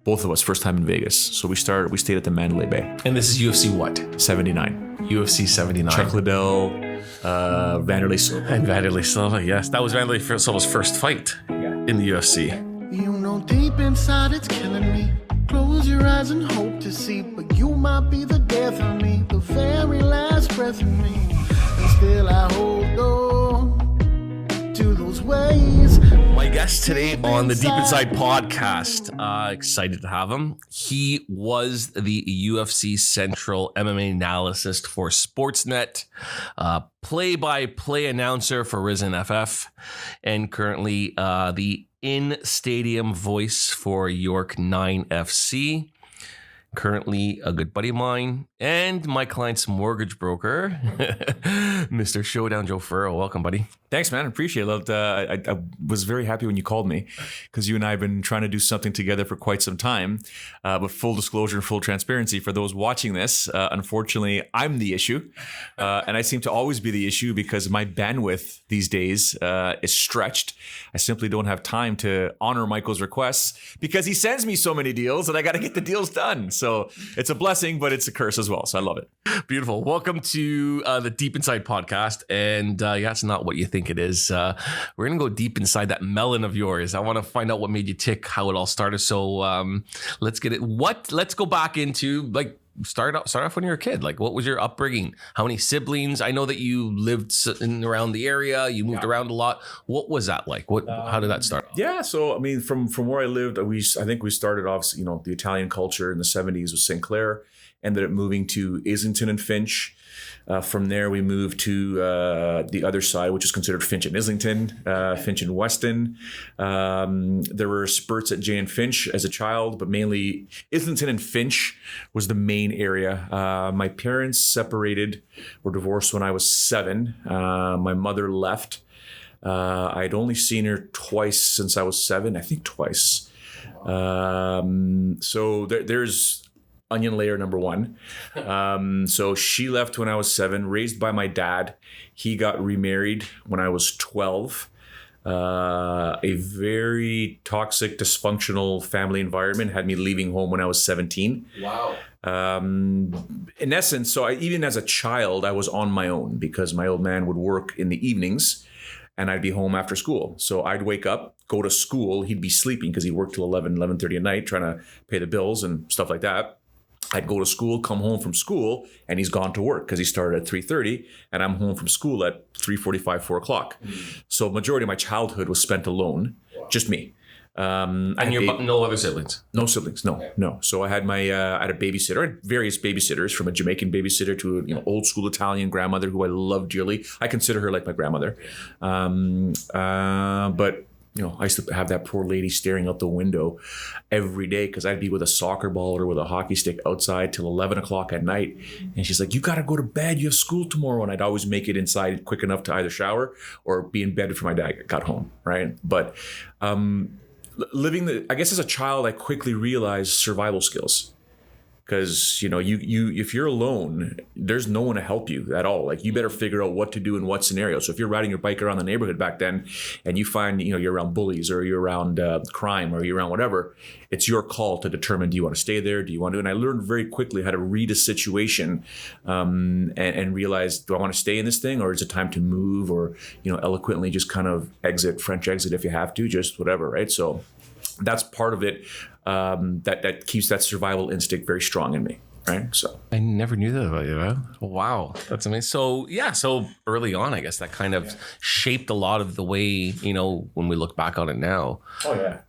both of us, first time in Vegas. So we stayed at the Mandalay Bay. And this is UFC what? 79. UFC 79. Chuck Liddell, Vanderlei Silva. And Vanderlei Silva, yes. That was Vanderlei Silva's first fight in the UFC. You know deep inside it's killing me. Close your eyes and hope to see, but you might be the death of me, the very last breath of me. And still I hold on to those ways. My guest today on the Deep Inside podcast, excited to have him. He was the UFC Central MMA analyst for Sportsnet, play-by-play announcer for Risen FF, and currently the in-stadium voice for York 9 FC. Currently a good buddy of mine and my client's mortgage broker, Mr. Showdown Joe Ferraro. Welcome, buddy. Thanks, man. Appreciate it. I was very happy when you called me because you and I have been trying to do something together for quite some time. But full disclosure and full transparency for those watching this, unfortunately, I'm the issue. And I seem to always be the issue because my bandwidth these days is stretched. I simply don't have time to honor Michael's requests because he sends me so many deals and I got to get the deals done. So it's a blessing, but it's a curse as well. So I love it. Beautiful. Welcome to the Deep Inside podcast. And yeah, it's not what you think it is. We're going to go deep inside that melon of yours. I want to find out what made you tick, how it all started. So let's get it. Let's go back into start off when you were a kid. Like, what was your upbringing? How many siblings? I know that you lived around the area. You moved around a lot. What was that like? How did that start? Yeah. So, I mean, from where I lived, I think we started off, the Italian culture in the 70s with St. Clair, ended up moving to Islington and Finch. From there, we moved to the other side, which is considered Finch and Islington, Finch and Weston. There were spurts at Jay and Finch as a child, but mainly Islington and Finch was the main area. My parents separated or divorced when I was 7. My mother left. I'd only seen her twice since I was 7, I think twice. So there's onion layer number 1. So she left when I was 7, raised by my dad. He got remarried when I was 12. A very toxic, dysfunctional family environment had me leaving home when I was 17. Wow. In essence, so even as a child, I was on my own because my old man would work in the evenings and I'd be home after school. So I'd wake up, go to school. He'd be sleeping because he worked till 11:30 at night trying to pay the bills and stuff like that. I'd go to school, come home from school, and he's gone to work because he started at 3:30, and I'm home from school at 3:45, 4 o'clock. So majority of my childhood was spent alone, just me. And no other siblings? No siblings, no. So I had I had a babysitter, I had various babysitters, from a Jamaican babysitter to an old school Italian grandmother who I love dearly. I consider her like my grandmother. But I used to have that poor lady staring out the window every day because I'd be with a soccer ball or with a hockey stick outside till 11 o'clock at night. And she's like, you got to go to bed. You have school tomorrow. And I'd always make it inside quick enough to either shower or be in bed before my dad got home. Right. But I guess as a child, I quickly realized survival skills. Because, if you're alone, there's no one to help you at all. Like, you better figure out what to do in what scenario. So if you're riding your bike around the neighborhood back then and you find, you're around bullies or you're around crime or you're around whatever, it's your call to determine, do you want to stay there? Do you want to? And I learned very quickly how to read a situation and realize, do I want to stay in this thing or is it time to move or, eloquently just kind of French exit if you have to, just whatever, right? So that's part of it. That keeps that survival instinct very strong in me, right? So I never knew that about you. Huh? Wow, that's amazing. So early on, I guess that kind of shaped a lot of the way, when we look back on it now. Oh yeah.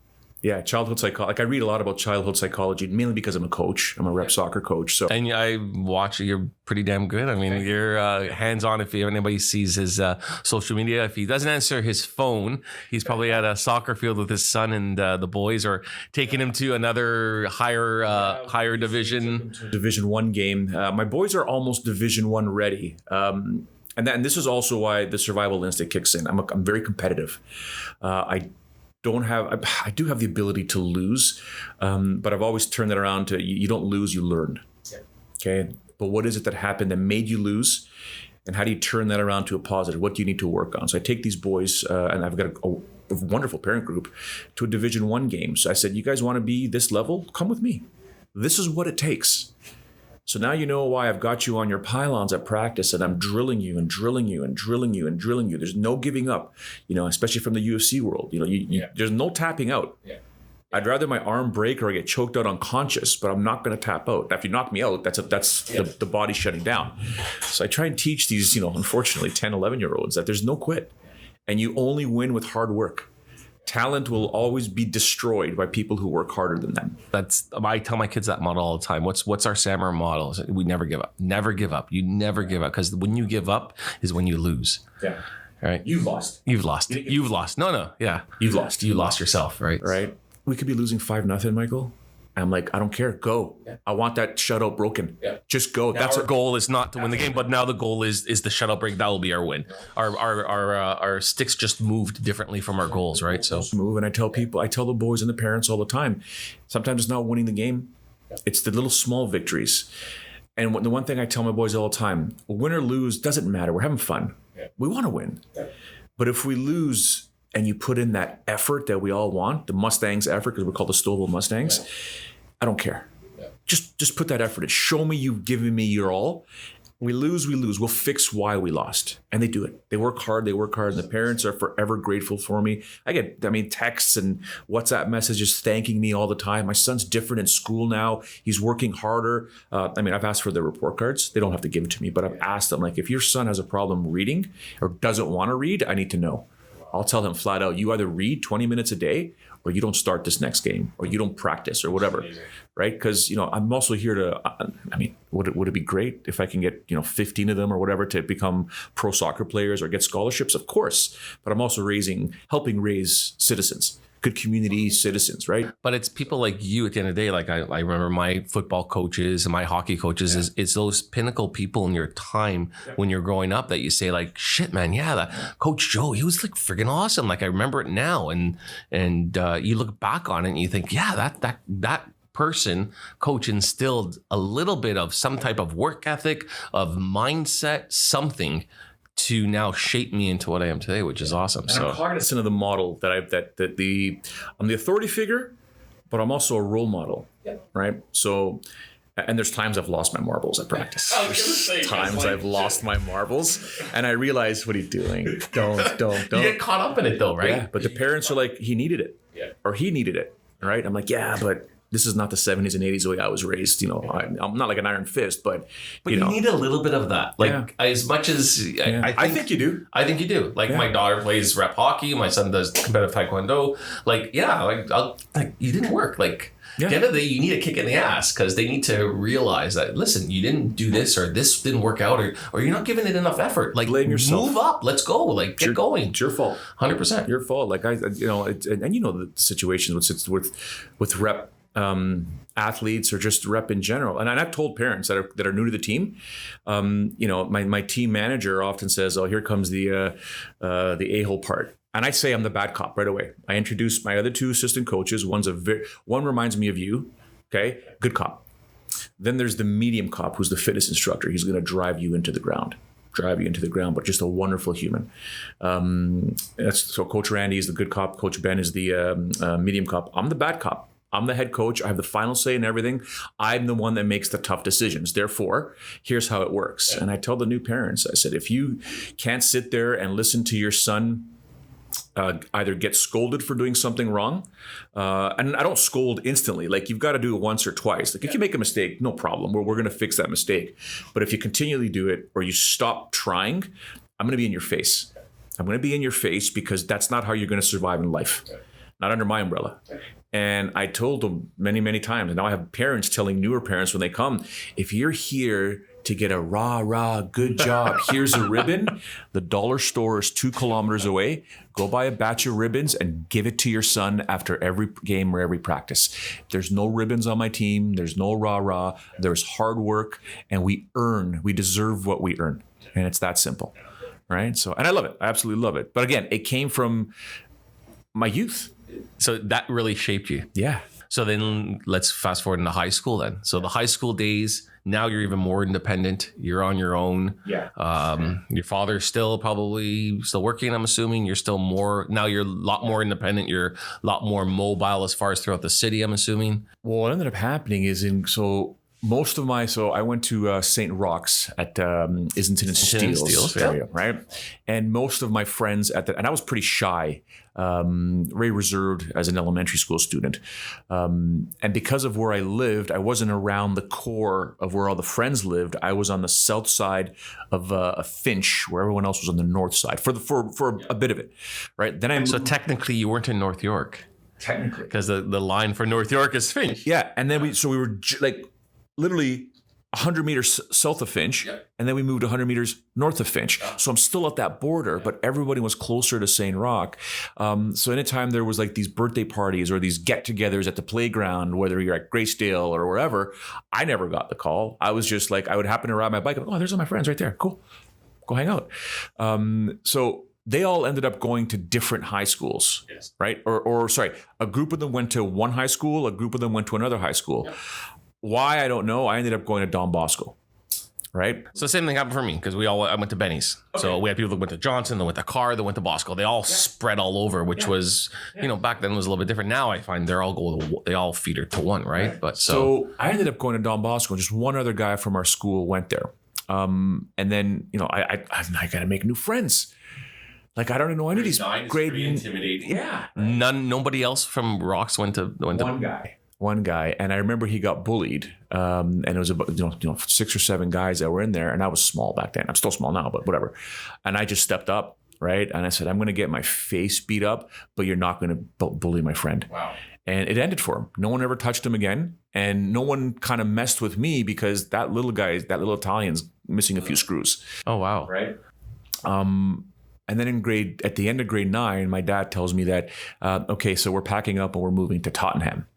Yeah, childhood psychology. Like, I read a lot about childhood psychology, mainly because I'm a coach. I'm a rep soccer coach. So, and I watch. You're pretty damn good. I mean, you're hands-on. If anybody sees his social media, if he doesn't answer his phone, he's probably at a soccer field with his son and the boys, or taking him to another higher division. Division 1 game. My boys are almost Division 1 ready. And this is also why the survival instinct kicks in. I'm very competitive. I do have the ability to lose, but I've always turned that around to you don't lose, you learn. Yeah. Okay. But what is it that happened that made you lose? And how do you turn that around to a positive? What do you need to work on? So I take these boys and I've got a wonderful parent group, to a Division I game. So I said, you guys want to be this level? Come with me. This is what it takes. So now you know why I've got you on your pylons at practice, and I'm drilling you and drilling you and drilling you and drilling you. There's no giving up, especially from the UFC world. There's no tapping out. Yeah. I'd rather my arm break or I get choked out unconscious, but I'm not going to tap out. If you knock me out, that's the body shutting down. So I try and teach these, unfortunately 10, 11-year-olds that there's no quit, and you only win with hard work. Talent will always be destroyed by people who work harder than them. I tell my kids that model all the time. What's our samurai model? We never give up. Never give up. You never give up, because when you give up is when you lose. Yeah. Right. You've lost. You've lost. You've lost. No. Yeah. You've lost. You lost yourself. Right. Right. We could be losing 5-0, Michael. I'm like, I don't care. Go. Yeah. I want that shutout broken. Yeah. Just go. Now our goal is not to win the game, but now the goal is the shutout break. That will be our win. Our sticks just moved differently from our goals, right? So move. And I tell the boys and the parents all the time, sometimes it's not winning the game. It's the little small victories. And the one thing I tell my boys all the time, win or lose, doesn't matter. We're having fun. Yeah. We want to win. Yeah. But if we lose and you put in that effort that we all want, the Mustangs effort, because we're called the Stouffville Mustangs, I don't care. Yeah. Just put that effort in. Show me you've given me your all. We lose. We'll fix why we lost. And they do it. They work hard. And the parents are forever grateful for me. I get, texts and WhatsApp messages thanking me all the time. My son's different in school now. He's working harder. I've asked for their report cards. They don't have to give it to me, but I've asked them, if your son has a problem reading or doesn't want to read, I need to know. I'll tell him flat out, you either read 20 minutes a day or you don't start this next game or you don't practice or whatever, right? Because, I'm also here to, would it be great if I can get, 15 of them or whatever to become pro soccer players or get scholarships? Of course. But I'm also helping raise citizens. Good community citizens, right? But it's people like you at the end of the day. Like I remember my football coaches and my hockey coaches, it's those pinnacle people in your time when you're growing up that you say like, shit, man, that Coach Joe, he was like friggin' awesome. Like I remember it now. And you look back on it and you think, that person, coach, instilled a little bit of some type of work ethic, of mindset, something to now shape me into what I am today, which is awesome. And I'm cognizant of the model that I'm the authority figure, but I'm also a role model, right? So, and there's times I've lost my marbles at practice. There's times I've lost my marbles, and I realize, what are you doing? Don't. You get caught up in it though, right? Yeah, but the parents are like, he needed it, or he needed it, right? I'm like, but this is not the 70s and 80s the way I was raised. I'm not like an iron fist, but you need a little bit of that. As much as I think you do. I think you do. My daughter plays rep hockey. My son does competitive taekwondo. You didn't work. At the end of the day, you need a kick in the ass because they need to realize that, listen, you didn't do this or this didn't work out or you're not giving it enough effort. Blame yourself. Move up. Let's go. Get going. It's your fault. 100%. Your fault. The situations with rep athletes or just rep in general. And I've told parents that are new to the team, my team manager often says, oh, here comes the a-hole part. And I say I'm the bad cop right away. I introduce my other two assistant coaches. One reminds me of you. Okay. Good cop. Then there's the medium cop, who's the fitness instructor. He's going to drive you into the ground, but just a wonderful human. So Coach Randy is the good cop. Coach Ben is the medium cop. I'm the bad cop. I'm the head coach. I have the final say in everything. I'm the one that makes the tough decisions. Therefore, here's how it works. And I tell the new parents, I said, if you can't sit there and listen to your son either get scolded for doing something wrong, and I don't scold instantly. You've got to do it once or twice. If you make a mistake, no problem. We're going to fix that mistake. But if you continually do it or you stop trying, I'm going to be in your face. I'm going to be in your face because that's not how you're going to survive in life. Not under my umbrella. And I told them many, many times, and now I have parents telling newer parents when they come, if you're here to get a rah, good job, here's a ribbon, the dollar store is 2 kilometers away. Go buy a batch of ribbons and give it to your son after every game or every practice. There's no ribbons on my team. There's no rah. There's hard work, and we deserve what we earn. And it's that simple, right? So, and I love it. I absolutely love it. But again, it came from my youth. So that really shaped you. Yeah. So then let's fast forward into high school then. So the high school days, now you're even more independent. You're on your own. Yeah. Your father's still working, I'm assuming. You're a lot more independent. You're a lot more mobile as far as throughout the city, I'm assuming. Well, what ended up happening is I went to St. Roch's at Islington and Steeles area, right? And most of my friends and I was pretty shy, very reserved as an elementary school student. And because of where I lived, I wasn't around the core of where all the friends lived. I was on the south side of Finch, where everyone else was on the north side for a bit of it, right? Then So technically you weren't in North York. Technically. Because the line for North York is Finch. Yeah. And then we were like literally 100 meters south of Finch, and then we moved 100 meters north of Finch. So I'm still at that border, but everybody was closer to St. Roch. So anytime there was like these birthday parties or these get-togethers at the playground, whether you're at Gracedale or wherever, I never got the call. I was just like, I would happen to ride my bike. Oh, there's all my friends right there. Cool. Go hang out. So they all ended up going to different high schools, right? Or sorry, a group of them went to one high school, a group of them went to another high school. Yep. Why, I don't know. I ended up going to Don Bosco, right? So the same thing happened for me because I went to Benny's. Okay. So we had people that went to Johnson, that went to Carr, that went to Bosco. They all spread all over, which was, back then was a little bit different. Now I find they all feeder to one, right? But so I ended up going to Don Bosco. Just one other guy from our school went there. And then, I got to make new friends. Like, I don't know any of these grade. Intimidating. Yeah. Nobody else from Rocks went to One guy, and I remember he got bullied, and it was about 6 or 7 guys that were in there, and I was small back then. I'm still small now, but whatever. And I just stepped up, right? And I said, I'm going to get my face beat up, but you're not going to bully my friend. Wow. And it ended for him. No one ever touched him again, and no one kind of messed with me because that little Italian's missing a few screws. Oh wow! Right. And then at the end of grade 9, my dad tells me that, okay, so we're packing up and we're moving to Tottenham.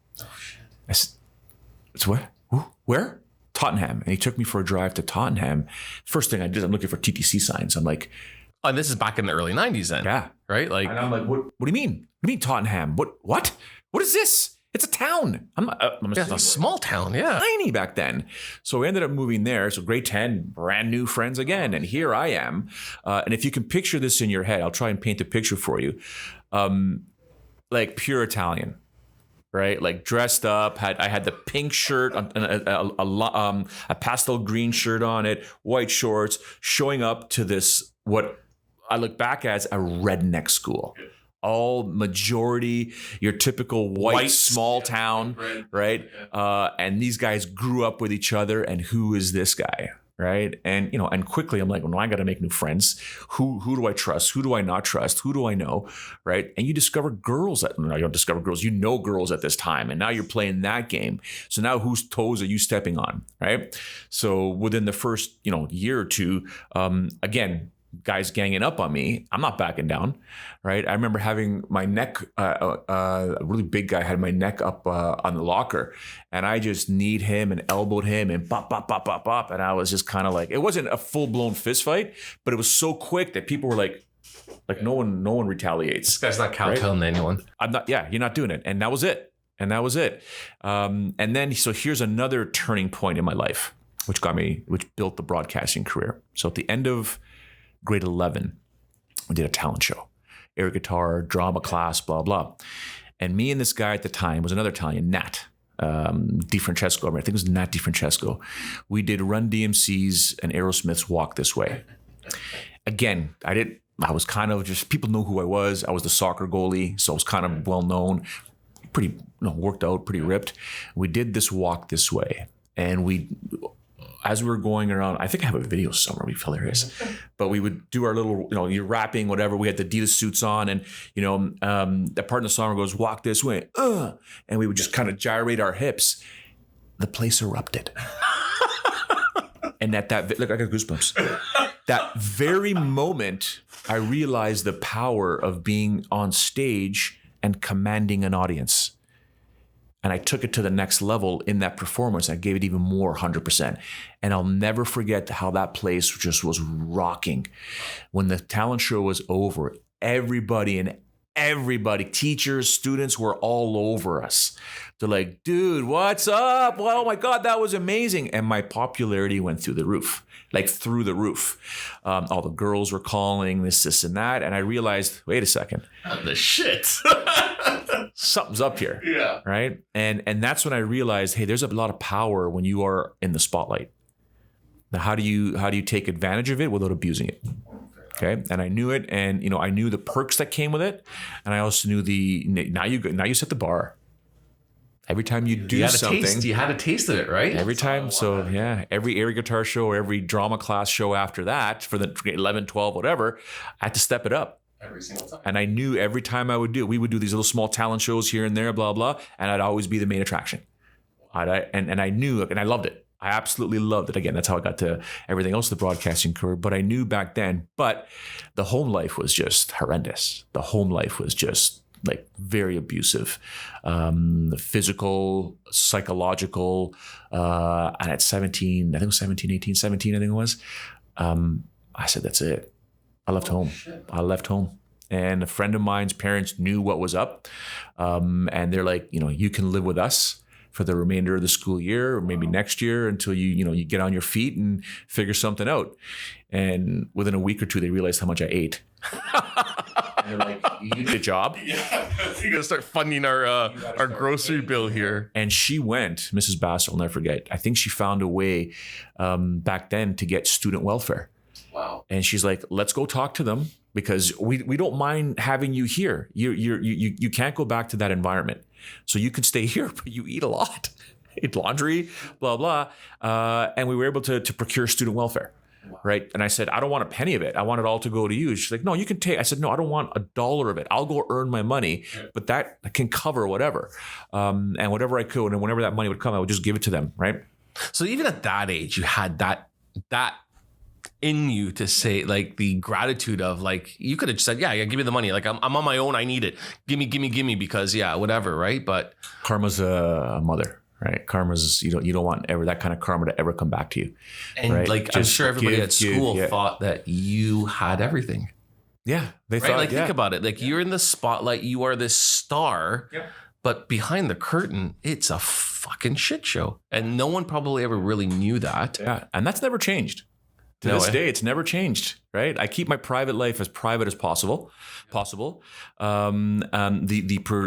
I said, it's what? Where? Tottenham. And he took me for a drive to Tottenham. First thing I did, I'm looking for TTC signs. I'm like, oh, this is back in the early 90s then. Yeah. Right? Like, and I'm like, what do you mean? What do you mean Tottenham? What? What is this? It's a town. It's a small town, yeah. Tiny back then. So we ended up moving there. So grade 10, brand new friends again. And here I am. And if you can picture this in your head, I'll try and paint the picture for you. Like pure Italian. Right, like dressed up. I had the pink shirt, a pastel green shirt on it, white shorts, showing up to this what I look back as a redneck school. All majority, your typical white small town, right? And these guys grew up with each other. And who is this guy? Right. And, and quickly I'm like, well, I got to make new friends. Who do I trust? Who do I not trust? Who do I know? Right. And you discover girls you don't discover girls, girls at this time. And now you're playing that game. So now whose toes are you stepping on? Right. So within the first, year or two, again, guys ganging up on me. I'm not backing down. Right. I remember having my neck, a really big guy had my neck up on the locker, and I just kneed him and elbowed him and pop, pop, pop, pop, pop. And I was just kind of like, it wasn't a full blown fist fight, but it was so quick that people were like no one retaliates. This guy's not cowtailing anyone. I'm not. Yeah. You're not doing it. And that was it. And then, so here's another turning point in my life, which built the broadcasting career. So at the end of grade 11, we did a talent show, air guitar, drama class, blah, blah. And me and this guy at the time was another Italian, Nat DiFrancesco. I think it was Nat DiFrancesco. We did Run DMC's and Aerosmith's Walk This Way. Again, I was kind of just, people know who I was. I was the soccer goalie, so I was kind of well known, pretty, worked out, pretty ripped. We did this Walk This Way. And as we were going around, I think I have a video somewhere. It'd be hilarious. But we would do our little, you're rapping, whatever. We had the Adidas suits on, and that part in the song goes, "Walk this way," and we would just kind of gyrate our hips. The place erupted, and look, I got goosebumps. That very moment, I realized the power of being on stage and commanding an audience. And I took it to the next level in that performance. I gave it even more, 100%. And I'll never forget how that place just was rocking. When the talent show was over, everybody in everybody, teachers, students were all over us. They're like, dude, what's up? Well, oh my God, that was amazing. And my popularity went through the roof, like through the roof. All the girls were calling this, and that. And I realized, wait a second. The shit. Something's up here. Yeah. Right. And that's when I realized, hey, there's a lot of power when you are in the spotlight. Now, how do you take advantage of it without abusing it? Okay. And I knew it. And, I knew the perks that came with it. And I also knew now you set the bar. Every time you do something. You had a taste of it, right? Every time. So yeah, every air guitar show or every drama class show after that for the 11, 12, whatever, I had to step it up. Every single time. And I knew every time we would do these little small talent shows here and there, blah, blah. And I'd always be the main attraction. And I knew, and I loved it. I absolutely loved it. Again, that's how I got to everything else, the broadcasting career. But I knew back then, but the home life was just horrendous. The home life was just like very abusive, physical, psychological. And at 17, I think it was 17, 18, 17, I think it was. I said, that's it. I left home. I left home. And a friend of mine's parents knew what was up. And they're like, you can live with us for the remainder of the school year or maybe next year until you get on your feet and figure something out. And within a week or two, they realized how much I ate. And they're like, you did a job. Yeah, you're gonna start funding our grocery bill here. And she went, Mrs. Bass, I'll never forget. I think she found a way back then to get student welfare. Wow. And she's like, let's go talk to them because we don't mind having you here. You can't go back to that environment. So you could stay here, but you eat a lot. Eat laundry, blah, blah. And we were able to procure student welfare. Wow. Right. And I said, I don't want a penny of it. I want it all to go to you. She's like, no, you can take. I said, no, I don't want $1 of it. I'll go earn my money, but that can cover whatever. And whatever I could. And whenever that money would come, I would just give it to them. Right. So even at that age, you had that in you to say like the gratitude of like, you could have said, yeah, give me the money. Like I'm on my own. I need it. Give me because whatever. Right. But karma's a mother. Right. Karma's, you don't want ever that kind of karma to ever come back to you. And right? like, I'm sure everybody at school thought that you had everything. Yeah. They thought, like, think about it. Like you're in the spotlight, you are this star, but behind the curtain, it's a fucking shit show. And no one probably ever really knew that. Yeah. And that's never changed. To this day, it's never changed, right? I keep my private life as private as possible. I tell people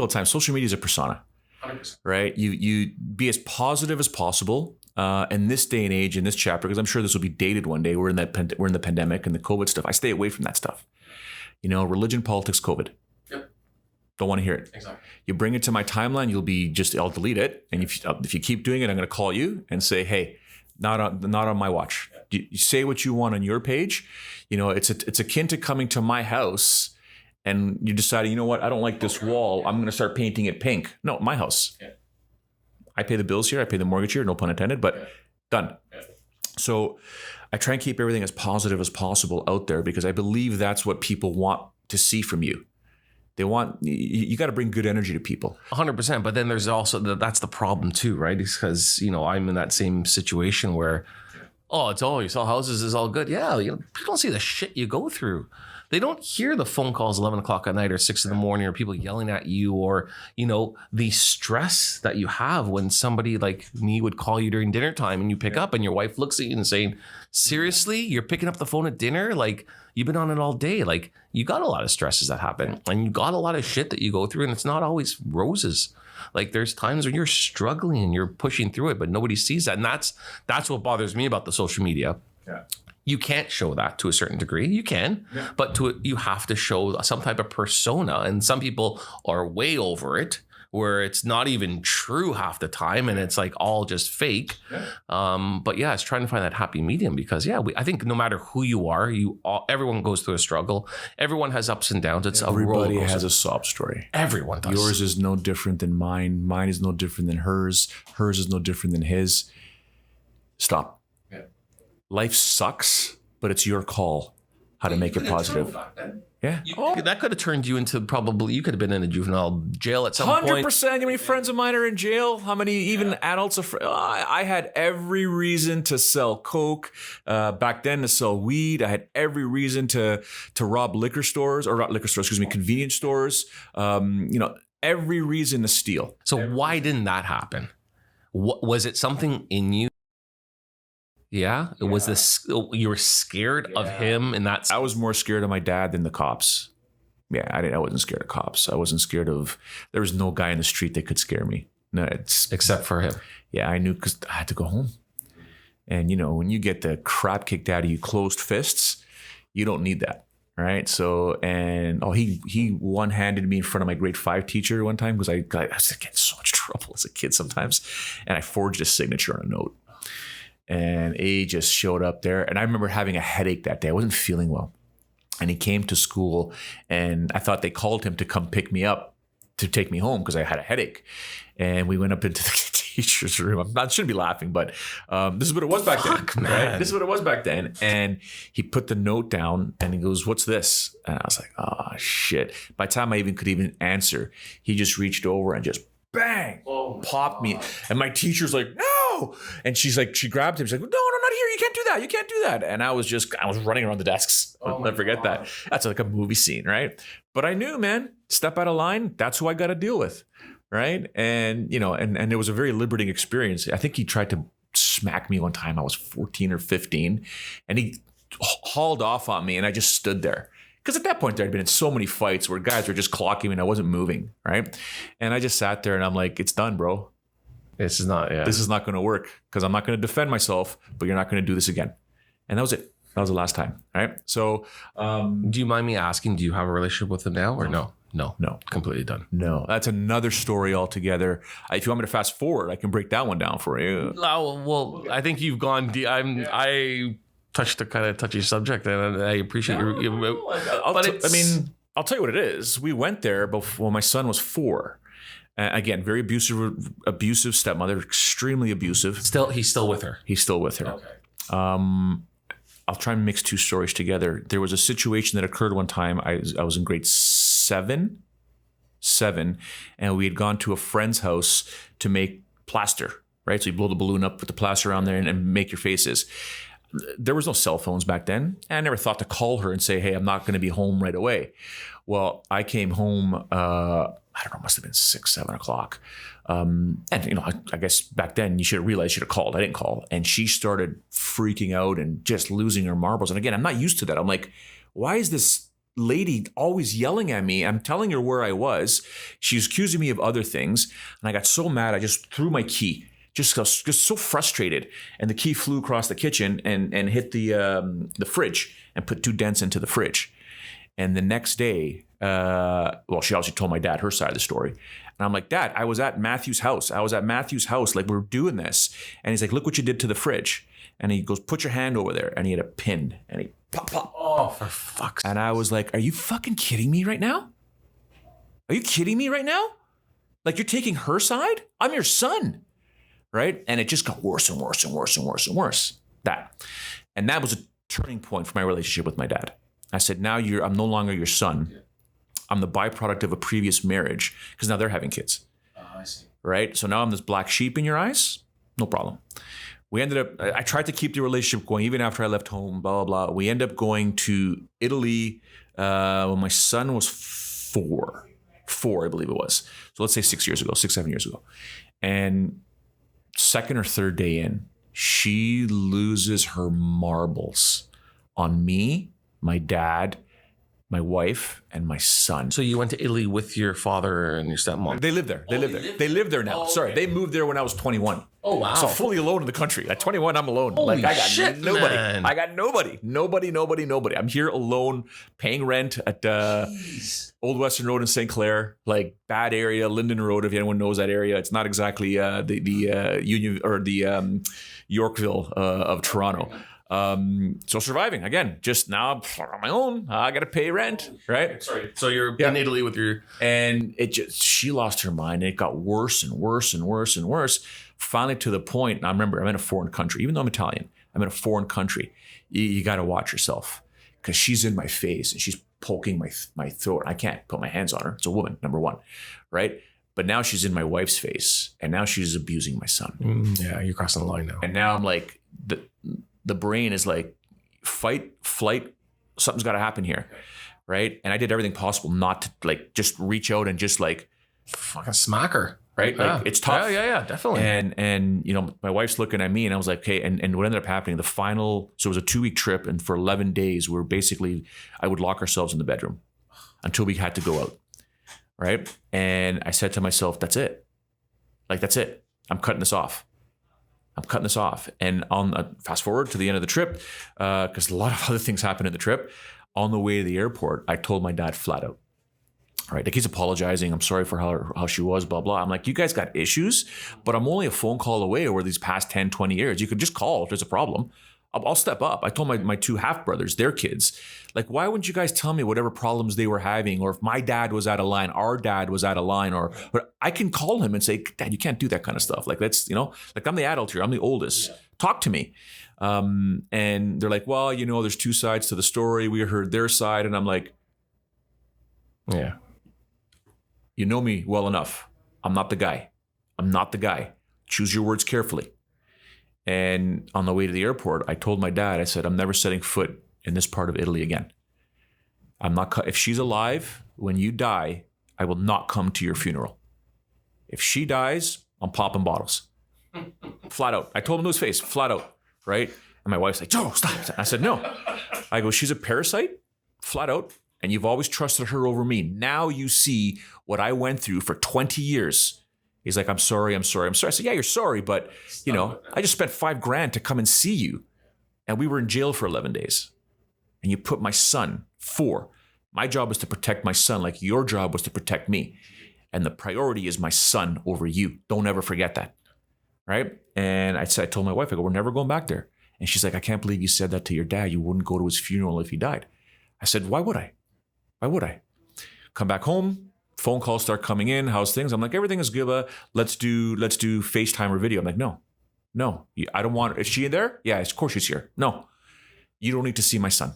all the time, social media is a persona. 100%. Right? You be as positive as possible in this day and age, in this chapter, because I'm sure this will be dated one day. We're in the pandemic and the COVID stuff. I stay away from that stuff. Religion, politics, COVID. Yep. Don't want to hear it. Exactly. You bring it to my timeline, I'll delete it. And if you keep doing it, I'm going to call you and say, hey, not on my watch. Yeah. You say what you want on your page. It's akin to coming to my house and you decided, you know what? I don't like this wall. I'm going to start painting it pink. No, my house. Yeah. I pay the bills here. I pay the mortgage here. No pun intended, but done. Yeah. So I try and keep everything as positive as possible out there because I believe that's what people want to see from you. They want, you got to bring good energy to people. 100%. But then there's also, that's the problem too, right? Because, I'm in that same situation where, you sell houses, is all good. Yeah. People don't see the shit you go through. They don't hear the phone calls 11 o'clock at night or 6 in the morning or people yelling at you or, the stress that you have when somebody like me would call you during dinner time and you pick up and your wife looks at you and saying, seriously, you're picking up the phone at dinner? Like you've been on it all day. Like you got a lot of stresses that happen and you got a lot of shit that you go through and it's not always roses. Like there's times when you're struggling and you're pushing through it, but nobody sees that. And that's what bothers me about the social media. Yeah. You can't show that to a certain degree. You can, but you have to show some type of persona. And some people are way over it, where it's not even true half the time, and it's like all just fake. But it's trying to find that happy medium because I think no matter who you are, everyone goes through a struggle. Everyone has ups and downs. Everybody has a sob story. Everyone does. Yours is no different than mine. Mine is no different than hers. Hers is no different than his. Stop. Life sucks, but it's your call how to make it positive. Yeah. That could have turned you into you could have been in a juvenile jail at some 100%. point. How many friends of mine are in jail? How many even adults are? I had every reason to sell coke back then, to sell weed. I had every reason to rob liquor stores, or not liquor stores, excuse me, convenience stores. Every reason to steal. So why didn't that happen? Was it something in you? Yeah. Was this, you were scared of him and that's. I was more scared of my dad than the cops. Yeah, I wasn't scared of cops. I wasn't scared of, there was no guy in the street that could scare me. No, except for him. Yeah, I knew, because I had to go home. And when you get the crap kicked out of you, closed fists, you don't need that. Right. So, he one-handed me in front of my grade 5 teacher one time, because I was getting so much trouble as a kid sometimes. And I forged a signature on a note. And A just showed up there. And I remember having a headache that day. I wasn't feeling well. And he came to school, and I thought they called him to come pick me up to take me home because I had a headache. And we went up into the teacher's room. I shouldn't be laughing, but this is what it was back then. Right? This is what it was back then. And he put the note down and he goes, "What's this?" And I was like, "Oh, shit." By the time I could even answer, he just reached over and just bang, popped me. And my teacher's like, "No." And she grabbed him. She's like, "No, not here. You can't do that. You can't do that." And I was running around the desks. I'll never forget that. That's like a movie scene, right? But I knew, man, step out of line. That's who I got to deal with. Right. And, and it was a very liberating experience. I think he tried to smack me one time. I was 14 or 15 and he hauled off on me and I just stood there. Because at that point, there had been in so many fights where guys were just clocking me and I wasn't moving. Right. And I just sat there and I'm like, "It's done, bro. This is not going to work, because I'm not going to defend myself, but you're not going to do this again." And that was it. That was the last time. Right. So do you mind me asking, do you have a relationship with him now or no? No, completely done. No, that's another story altogether. If you want me to fast forward, I can break that one down for you. Well, I think you've gone deep. I touched a kind of touchy subject, and I appreciate I'll tell you what it is. We went there before my son was 4. Again, very abusive stepmother, extremely abusive. He's still with her. He's still with her. Okay. I'll try and mix two stories together. There was a situation that occurred one time. I was in grade 7, and we had gone to a friend's house to make plaster, right? So you blow the balloon up, put the plaster on there, and make your faces. There was no cell phones back then. And I never thought to call her and say, "Hey, I'm not going to be home right away." Well, I came home, I don't know, must have been 6, 7 o'clock. And, I guess back then you should have realized, you should have called. I didn't call. And she started freaking out and just losing her marbles. And again, I'm not used to that. I'm like, why is this lady always yelling at me? I'm telling her where I was. She's accusing me of other things. And I got so mad, I just threw my key. Just so frustrated. And the key flew across the kitchen and hit the fridge and put 2 dents into the fridge. And the next day, she obviously told my dad her side of the story. And I'm like, "Dad, I was at Matthew's house. Like, we were doing this." And he's like, "Look what you did to the fridge." And he goes, "Put your hand over there." And he had a pin and he pop. Oh, for fuck's sake. And I was like, "Are you fucking kidding me right now? Are you kidding me right now? Like, you're taking her side? I'm your son." Right. And it just got worse and worse and worse and worse and worse. And that was a turning point for my relationship with my dad. I said, "Now I'm no longer your son. I'm the byproduct of a previous marriage," because now they're having kids. Oh, I see. Right. So now I'm this black sheep in your eyes. No problem. We ended up, I tried to keep the relationship going even after I left home, blah, blah, blah. We ended up going to Italy when my son was 4, I believe it was. So let's say 6, 7 years ago. And second or third day in, she loses her marbles on me, my dad, my wife, and my son. So you went to Italy with your father and your stepmom? They live there. They live there now. Sorry, they moved there when I was 21. Oh, wow. So fully alone in the country. At 21, I'm alone. Holy I got shit, nobody. man. I got nobody. Nobody. I'm here alone, paying rent at Old Western Road in St. Clair, like bad area, Linden Road, if anyone knows that area. It's not exactly the Union or the Yorkville of Toronto. So surviving again, just now on my own. I got to pay rent, right? Sorry. So you're in Italy with your, and she lost her mind, and it got worse and worse and worse and worse. Finally, to the point. And I remember I'm in a foreign country, even though I'm Italian. I'm in a foreign country. You got to watch yourself, because she's in my face and she's poking my throat. I can't put my hands on her. It's a woman, number one, right? But now she's in my wife's face, and now she's abusing my son. Yeah, you're crossing the line now. And now I'm like, the brain is like, fight, flight, something's got to happen here, right? And I did everything possible not to like just reach out and just like fucking smack her. Right? Yeah. Like it's tough. Yeah, definitely. And you know, my wife's looking at me and I was like, okay, and what ended up happening, so it was a 2-week trip, and for 11 days, I would lock ourselves in the bedroom until we had to go out. Right? And I said to myself, that's it. Like, that's it. I'm cutting this off. And on fast forward to the end of the trip, because a lot of other things happened in the trip, on the way to the airport, I told my dad flat out. Right, like he's apologizing. I'm sorry for how she was, blah, blah. I'm like, you guys got issues, but I'm only a phone call away over these past 10, 20 years. You could just call if there's a problem. I'll step up. I told my 2 half-brothers, their kids, like, why wouldn't you guys tell me whatever problems they were having? Or if my dad was out of line, our dad was out of line, or I can call him and say, Dad, you can't do that kind of stuff. Like, that's, you know, like I'm the adult here. I'm the oldest. Yeah. Talk to me. And they're like, well, you know, there's 2 sides to the story. We heard their side. And I'm like, yeah. You know me well enough. I'm not the guy. Choose your words carefully. And on the way to the airport, I told my dad, I said, I'm never setting foot in this part of Italy again. If she's alive, when you die, I will not come to your funeral. If she dies, I'm popping bottles. Flat out. I told him to his face, flat out, right? And my wife's like, Joe, stop. I said, no. I go, she's a parasite, flat out. And you've always trusted her over me. Now you see what I went through for 20 years. He's like, I'm sorry. I said, yeah, you're sorry. But, you know, I just spent $5,000 to come and see you. And we were in jail for 11 days. And you put my son, 4. My job was to protect my son like your job was to protect me. And the priority is my son over you. Don't ever forget that. Right? And I told my wife, I go, we're never going back there. And she's like, I can't believe you said that to your dad. You wouldn't go to his funeral if he died. I said, why would I? Come back home, phone calls start coming in. How's things? I'm like, everything is good. Let's do FaceTime or video. I'm like, no, I don't want her. Is she in there? Yeah, of course she's here. No, you don't need to see my son.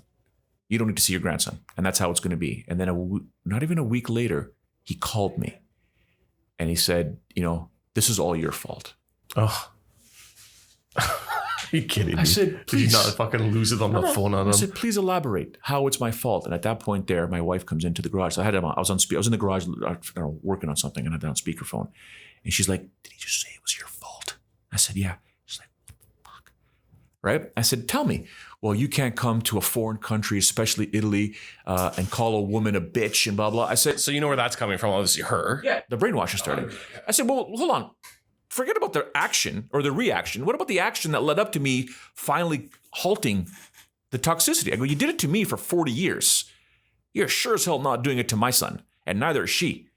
You don't need to see your grandson. And that's how it's going to be. And then not even a week later, he called me and he said, you know, this is all your fault. Oh, are you kidding me? I said, please. Did you not fucking lose it on the phone on him? I said, please elaborate how it's my fault. And at that point there, my wife comes into the garage. So I was in the garage working on something and I had it on speakerphone. And she's like, did he just say it was your fault? I said, yeah. She's like, what the fuck? Right? I said, tell me. Well, you can't come to a foreign country, especially Italy, and call a woman a bitch and blah, blah. I said, so you know where that's coming from, obviously her. Yeah, the brainwash is starting. I said, well, hold on. Forget about the action or the reaction. What about the action that led up to me finally halting the toxicity? I go, you did it to me for 40 years. You're sure as hell not doing it to my son, and neither is she,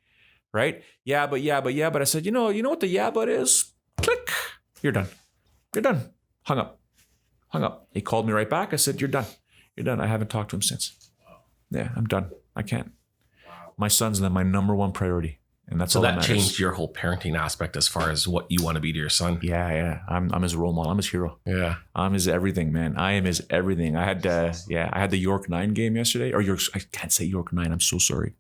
right? Yeah, but. I said, you know what the yeah, but is? Click. You're done. Hung up. He called me right back. I said, you're done. I haven't talked to him since. Yeah, I'm done. I can't. My son's my number one priority. And that's so all that that matters. changed your whole parenting aspect as far as what you want to be to your son. Yeah. I'm his role model. I'm his hero. Yeah. I'm his everything, man. I am his everything. I had the York 9 game yesterday. I can't say York 9. I'm so sorry.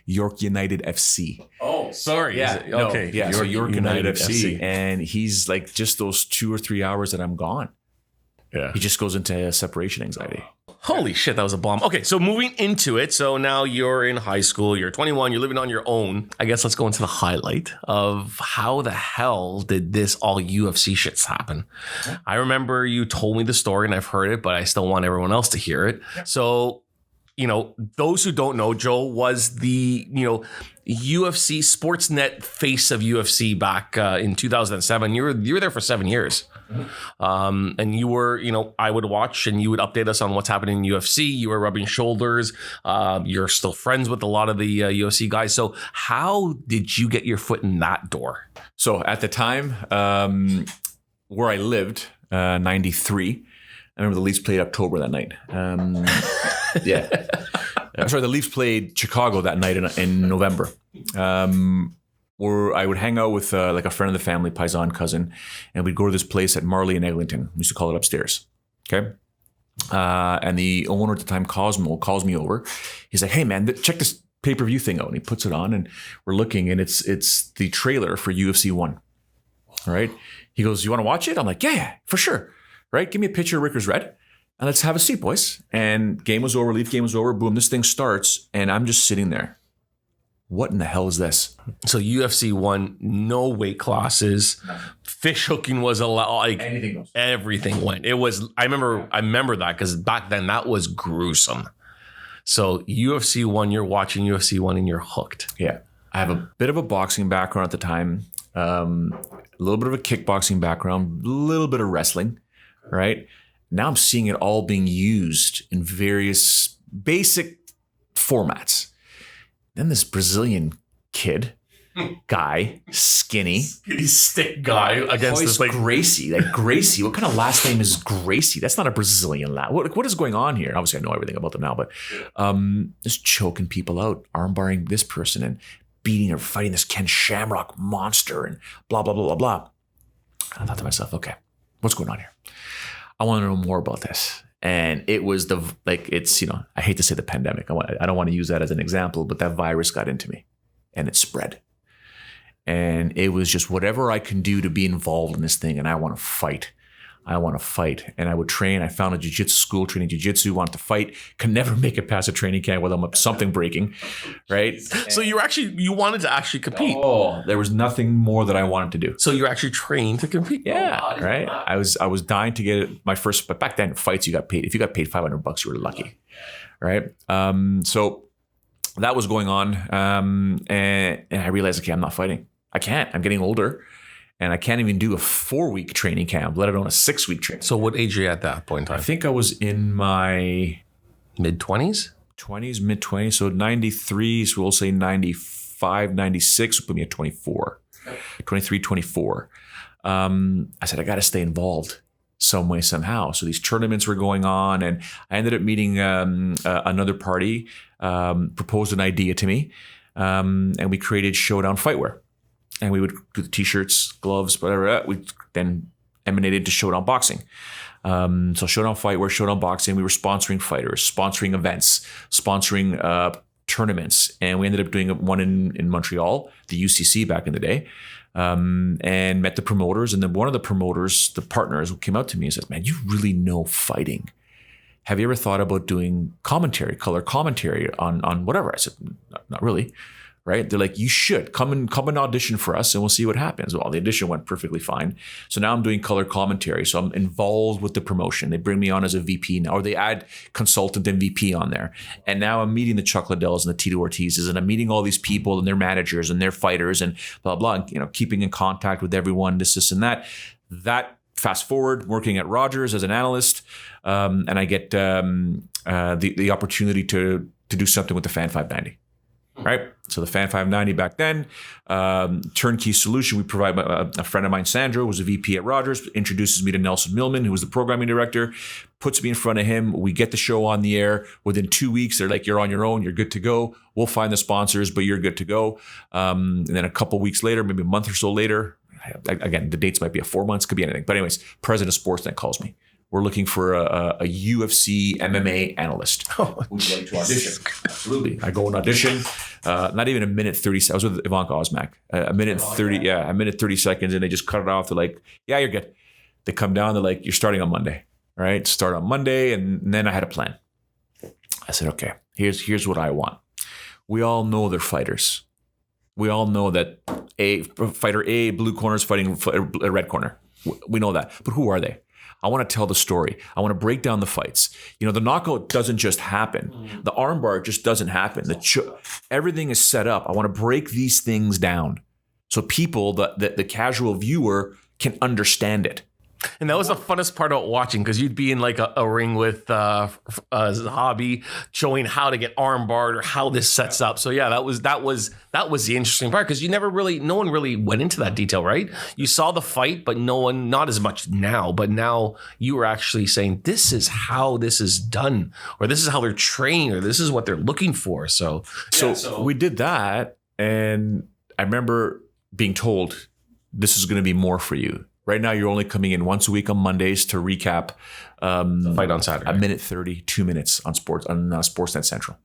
York United FC. Oh, sorry. Yeah. Okay. Yeah. So York United FC. And he's like just those 2 or 3 hours that I'm gone. Yeah. He just goes into separation anxiety. Holy shit, that was a bomb. Okay, so moving into it. So now you're in high school, you're 21, you're living on your own. I guess let's go into the highlight of how the hell did this all UFC shits happen? Yeah. I remember you told me the story and I've heard it, but I still want everyone else to hear it. Yeah. So, you know, those who don't know, Joe was the, UFC Sportsnet face of UFC back in 2007. You were there for 7 years. And you were, I would watch and you would update us on what's happening in UFC. You were rubbing shoulders. You're still friends with a lot of the UFC guys. So how did you get your foot in that door? So at the time where I lived, 93, I remember the Leafs played October that night. Yeah. Sorry, the Leafs played Chicago that night in November. Where I would hang out with like a friend of the family, Paisan cousin, and we'd go to this place at Marley and Eglinton. We used to call it Upstairs. Okay. And the owner at the time calls me over. He's like, hey man, check this pay-per-view thing out. And he puts it on and we're looking and it's the trailer for UFC 1. All right. He goes, you want to watch it? I'm like, yeah, for sure. Right. Give me a picture of Ricker's Red and let's have a seat, boys. And game was over. Leaf game was over. Boom. This thing starts. And I'm just sitting there. What in the hell is this? So UFC 1, no weight classes. Fish hooking was allowed. Like Anything goes. everything went. It was. I remember that because back then that was gruesome. So UFC 1, you're watching UFC 1 and you're hooked. Yeah. I have a bit of a boxing background at the time. A little bit of a kickboxing background, a little bit of wrestling, right? Now I'm seeing it all being used in various basic formats. Then this Brazilian guy, skinny. Stick guy against this like Gracie. Like Gracie, what kind of last name is Gracie? That's not a Brazilian last. What is going on here? Obviously, I know everything about them now, but just choking people out, armbarring this person and beating or fighting this Ken Shamrock monster and blah, blah, blah, blah, blah. I thought to myself, okay, what's going on here? I want to know more about this. And it was I hate to say the pandemic. I don't want to use that as an example, but that virus got into me and it spread. And it was just whatever I can do to be involved in this thing. And I want to fight. And I would train. I found a jiu-jitsu school training jiu-jitsu, wanted to fight, could never make it past a training camp without something breaking, right? So you wanted to actually compete. Oh, there was nothing more that I wanted to do. So you're actually trained to compete. Yeah, right. I was dying to get my first, but back then fights you got paid. If you got paid $500, you were lucky, right? So that was going on, and I realized, okay, I'm not fighting. I can't. I'm getting older. And I can't even do a 4-week training camp, let alone a 6-week training. So what age are you at that point in time? I think I was in my mid-20s? Mid-20s. So 93, so we'll say 95, 96 will put me at 24. 23, 24. I said, I got to stay involved some way, somehow. So these tournaments were going on and I ended up meeting another party, proposed an idea to me, and we created Showdown Fightwear. And we would do the t-shirts, gloves, whatever. We then emanated to Showdown Boxing. So Showdown Fightwear, Showdown Boxing, we were sponsoring fighters, sponsoring events, sponsoring tournaments. And we ended up doing one in Montreal, the UCC back in the day, and met the promoters. And then one of the promoters, the partners, came out to me and said, man, you really know fighting. Have you ever thought about doing commentary, color commentary on whatever? I said, not really. Right? They're like, you should come and audition for us and we'll see what happens. Well, the audition went perfectly fine. So now I'm doing color commentary. So I'm involved with the promotion. They bring me on as a VP now, or they add consultant and VP on there. And now I'm meeting the Chuck Liddells and the Tito Ortizes, and I'm meeting all these people and their managers and their fighters and blah, blah, and, keeping in contact with everyone, this and that. That fast forward, working at Rogers as an analyst, and I get the opportunity to do something with the Fan 590. Right. So the Fan 590 back then, turnkey solution. We provide a friend of mine, Sandro, was a VP at Rogers, introduces me to Nelson Millman, who was the programming director, puts me in front of him. We get the show on the air. Within 2 weeks, they're like, you're on your own. You're good to go. We'll find the sponsors, but you're good to go. And then a couple weeks later, maybe a month or so later, again, the dates might be 4 months, could be anything. But anyways, President of Sportsnet calls me. We're looking for a UFC MMA analyst. Would you like to audition? Absolutely. I go and audition. Not even a minute 30. I was with Ivanka Osmak. A minute 30. Yeah, a minute 30 seconds, and they just cut it off. They're like, "Yeah, you're good." They come down. They're like, "You're starting on Monday." All right, start on Monday, and then I had a plan. I said, "Okay, here's what I want. We all know they're fighters. We all know that fighter A, blue corner is fighting a red corner. We know that. But who are they? I want to tell the story. I want to break down the fights. The knockout doesn't just happen. The armbar just doesn't happen. Everything is set up. I want to break these things down so people, the casual viewer, can understand it. And that was the funnest part about watching, because you'd be in like a ring with Hobby showing how to get arm barred or how this sets up. So yeah, that was the interesting part, because no one really went into that detail, right? You saw the fight, but not as much now. But now you were actually saying, this is how this is done, or this is how they're trained, or this is what they're looking for. So we did that, and I remember being told, this is going to be more for you. Right now, you're only coming in once a week on Mondays to recap fight on Saturday. a minute 30, 2 minutes on Sportsnet Central.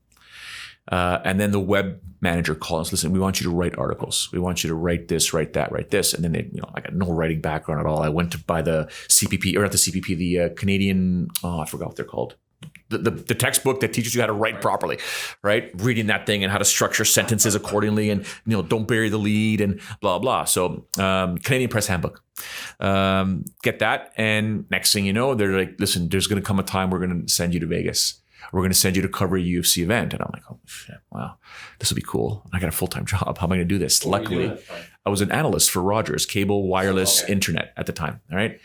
And then the web manager calls us, listen, we want you to write articles. We want you to write this, write that, write this. And then I got no writing background at all. I went to buy the CPP, or not the CPP, the Canadian, I forgot what they're called. The textbook that teaches you how to write properly, right? Reading that thing and how to structure sentences accordingly, and don't bury the lead and blah blah. So Canadian Press Handbook, get that, and next thing you know, they're like, listen, there's going to come a time we're going to send you to Vegas. We're going to send you to cover a UFC event, and I'm like, oh shit, wow, this will be cool. I got a full-time job. How am I going to do this? Luckily, I was an analyst for Rogers Cable Wireless Internet at the time. All right.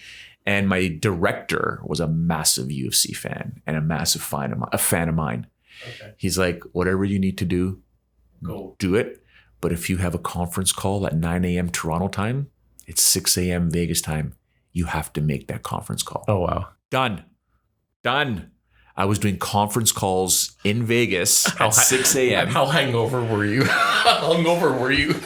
And my director was a massive UFC fan and a massive fan of mine. Okay. He's like, whatever you need to do, do it. But if you have a conference call at 9 a.m. Toronto time, it's 6 a.m. Vegas time. You have to make that conference call. Oh, wow. Done. I was doing conference calls in Vegas at 6 a.m. How hungover were you?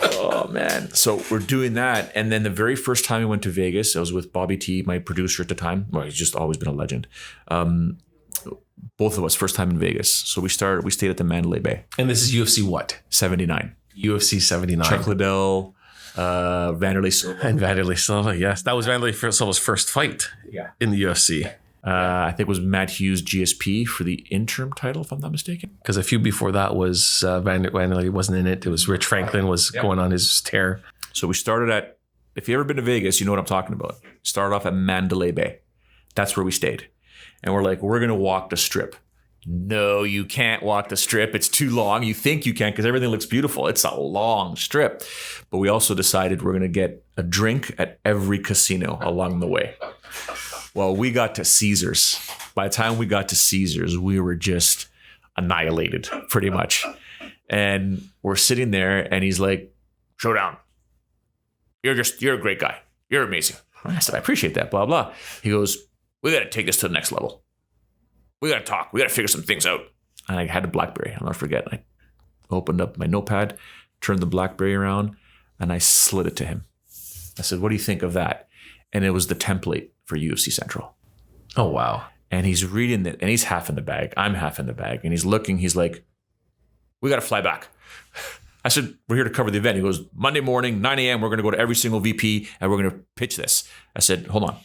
Oh, man. So we're doing that. And then the very first time I went to Vegas, I was with Bobby T, my producer at the time. Well, he's just always been a legend. Both of us, first time in Vegas. So we stayed at the Mandalay Bay. And this is UFC what? 79. UFC 79. Chuck Liddell, Vanderlei Silva. And Vanderlei Silva, yes. That was Vanderlei Silva's first fight in the UFC. I think it was Matt Hughes GSP for the interim title, if I'm not mistaken. Because a few before that was Vanderlei wasn't in it. It was Rich Franklin was going on his tear. So we started at, if you've ever been to Vegas, you know what I'm talking about. Started off at Mandalay Bay. That's where we stayed. And we're like, we're going to walk the strip. No, you can't walk the strip. It's too long. You think you can because everything looks beautiful. It's a long strip. But we also decided we're going to get a drink at every casino along the way. Well, we got to Caesars. By the time we got to Caesars, we were just annihilated, pretty much. And we're sitting there, and he's like, "Showdown, you're a great guy. You're amazing." I said, "I appreciate that." Blah blah. He goes, "We got to take this to the next level. We got to talk. We got to figure some things out." And I had a BlackBerry. I'll never forget. I opened up my notepad, turned the BlackBerry around, and I slid it to him. I said, "What do you think of that?" And it was the template for UFC Central. Oh, wow. And he's reading it, and he's half in the bag. I'm half in the bag. And he's looking, he's like, "We got to fly back." I said, "We're here to cover the event." He goes, "Monday morning, 9 a.m., we're going to go to every single VP, and we're going to pitch this." I said, "Hold on."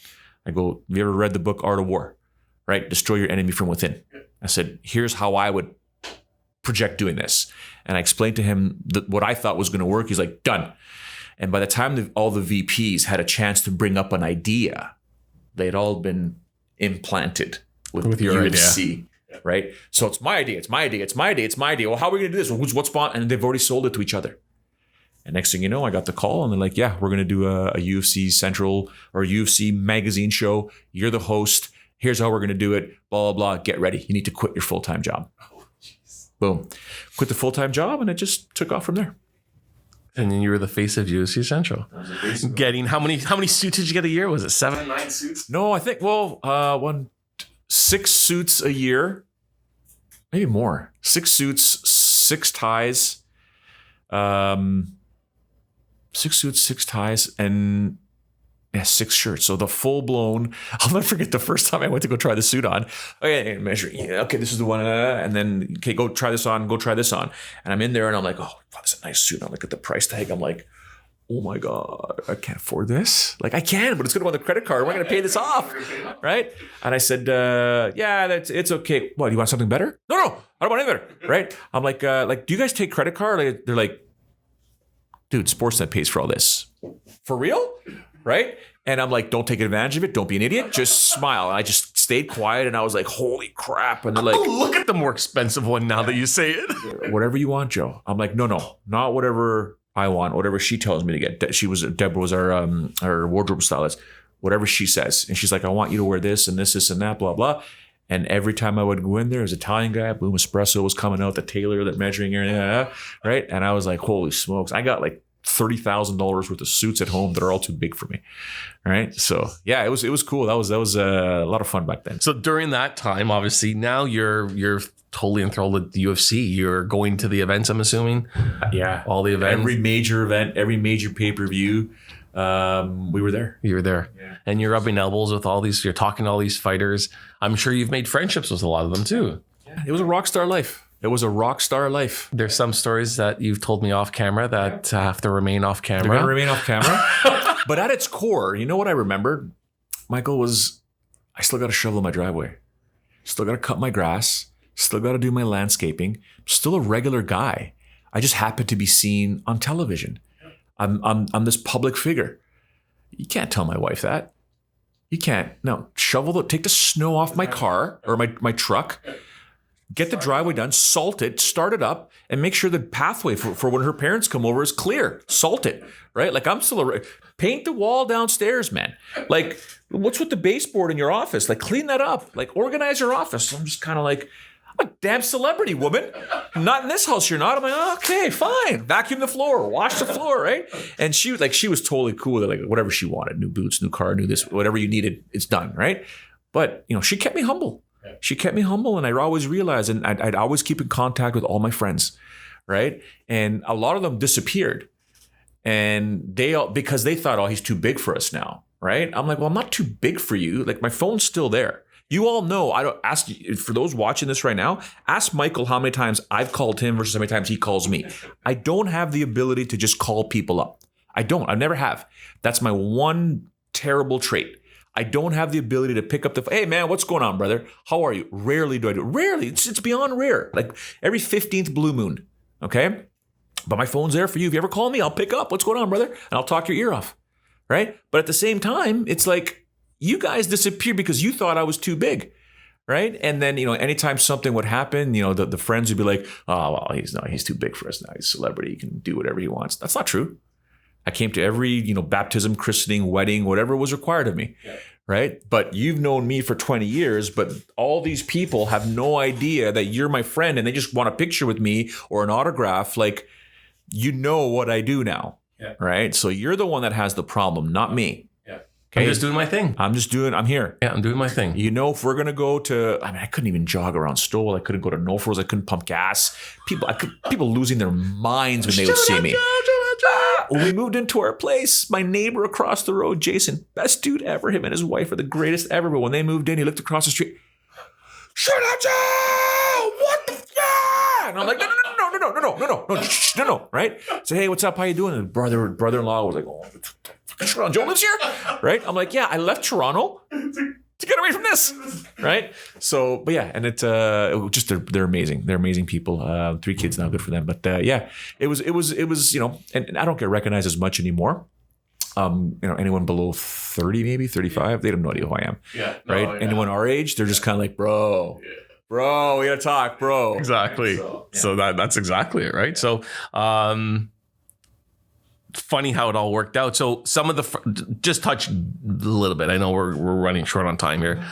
I go, "Have you ever read the book Art of War? Right? Destroy your enemy from within." I said, "Here's how I would project doing this." And I explained to him what I thought was going to work. He's like, "Done." And by the time all the VPs had a chance to bring up an idea, they'd all been implanted with your UFC, idea. Right? So it's my idea, it's my idea, it's my idea, it's my idea. Well, how are we going to do this? Well, what's spot? And they've already sold it to each other. And next thing you know, I got the call, and they're like, "Yeah, we're going to do a UFC Central or UFC magazine show. You're the host. Here's how we're going to do it. Blah, blah, blah. Get ready. You need to quit your full-time job." Oh, boom. Quit the full-time job, and it just took off from there. And then you were the face of UFC Central. Getting how many suits did you get a year? Was it 7, 9 suits? No, I think 6 suits a year, maybe more. 6 suits, 6 ties, 6 suits, 6 ties, and 6 shirts. So the full blown. I'll never forget the first time I went to go try the suit on. Okay, measuring. Yeah, okay, this is the one, and then okay, go try this on. Go try this on. And I'm in there, and I'm like, "Oh, wow, that's a nice suit." And I look at the price tag. I'm like, "Oh my god, I can't afford this. Like I can, but it's going to go on the credit card. Am I going to pay this off?" Right? And I said, "Yeah, it's okay. What? You want something better?" No, I don't want anything better. Right? I'm like, do you guys take credit card? They're like, "Dude, Sportsnet pays for all this. For real?" Right? And I'm like, "Don't take advantage of it. Don't be an idiot. Just smile." And I just stayed quiet, and I was like, "Holy crap." And they're like, "Oh, look at the more expensive one now that you say it." "Whatever you want, Joe." I'm like, no, not whatever I want, whatever she tells me to get. Deborah was our wardrobe stylist. Whatever she says. And she's like, "I want you to wear this and this and that, blah, blah." And every time I would go in there, it was an Italian guy, boom, espresso was coming out, the tailor, that measuring area, right? And I was like, holy smokes. I got like $30,000 worth of suits at home that are all too big for me. All right. So yeah, it was cool. That was a lot of fun back then. So during that time, obviously now you're totally enthralled with the UFC. You're going to the events, I'm assuming. Yeah. All the events. Every major event, every major pay-per-view. We were there. You were there. Yeah. And you're rubbing elbows with all these, you're talking to all these fighters. I'm sure you've made friendships with a lot of them too. It was a rock star life. It was a rock star life. There's some stories that you've told me off camera that have to remain off camera. They're going to remain off camera. But at its core, you know what I remember, Michael, was I still got to shovel my driveway. Still got to cut my grass. Still got to do my landscaping. Still a regular guy. I just happen to be seen on television. I'm this public figure. You can't tell my wife that. You can't. No, take the snow off my car or my truck. Get the driveway done, salt it, start it up, and make sure the pathway for when her parents come over is clear. Salt it, right? Like I'm still paint the wall downstairs, man. Like what's with the baseboard in your office? Like clean that up. Like organize your office. I'm just kind of like, I'm a damn celebrity, woman. Not in this house, you're not. I'm like, oh, okay, fine. Vacuum the floor, wash the floor, right? And she was totally cool with it, like whatever she wanted, new boots, new car, new this, whatever you needed, it's done, right? But she kept me humble. She kept me humble, and I always realized, and I'd always keep in contact with all my friends, right? And a lot of them disappeared, and because they thought, oh, he's too big for us now, right? I'm like, well, I'm not too big for you. Like my phone's still there. You all know. I don't ask for those watching this right now. Ask Michael how many times I've called him versus how many times he calls me. I don't have the ability to just call people up. I don't. I never have. That's my one terrible trait. I don't have the ability to pick up hey man, what's going on, brother? How are you? Rarely do I do it. Rarely. It's beyond rare. Like every 15th blue moon. Okay? But my phone's there for you. If you ever call me, I'll pick up. What's going on, brother? And I'll talk your ear off. Right? But at the same time, it's like you guys disappeared because you thought I was too big. Right? And then, anytime something would happen, the friends would be like, oh, well, he's too big for us now. He's a celebrity. He can do whatever he wants. That's not true. I came to every, baptism, christening, wedding, whatever was required of me. Yeah. Right? But you've known me for 20 years, but all these people have no idea that you're my friend and they just want a picture with me or an autograph. Like, what I do now. Yeah. Right? So you're the one that has the problem, not me. Yeah. Okay? I'm just doing my thing. I'm here. Yeah, I'm doing my thing. If we're going to go to, I couldn't even jog around Stowell. I couldn't go to Norfolk. I couldn't pump gas. People losing their minds when they would see me. When we moved into our place, my neighbor across the road, Jason, best dude ever. Him and his wife are the greatest ever. But when they moved in, he looked across the street. Shut up, Joe! What the fuck? And I'm like, no, right? So, hey, what's up? How you doing? And brother-in-law was like, oh, Joe lives here? Right? I'm like, yeah, I left Toronto to get away from this, right? So, but yeah, and it's just they're amazing. They're amazing people. 3 kids now, good for them. But yeah, it was and I don't get recognized as much anymore. Anyone below 30, maybe 35, they don't know who I am. Yeah, right. No, yeah. Anyone our age, they're just kind of like, bro, we gotta talk, bro. Exactly. So that's exactly it, right? So, funny how it all worked out. So some of just touch a little bit. I know we're running short on time here.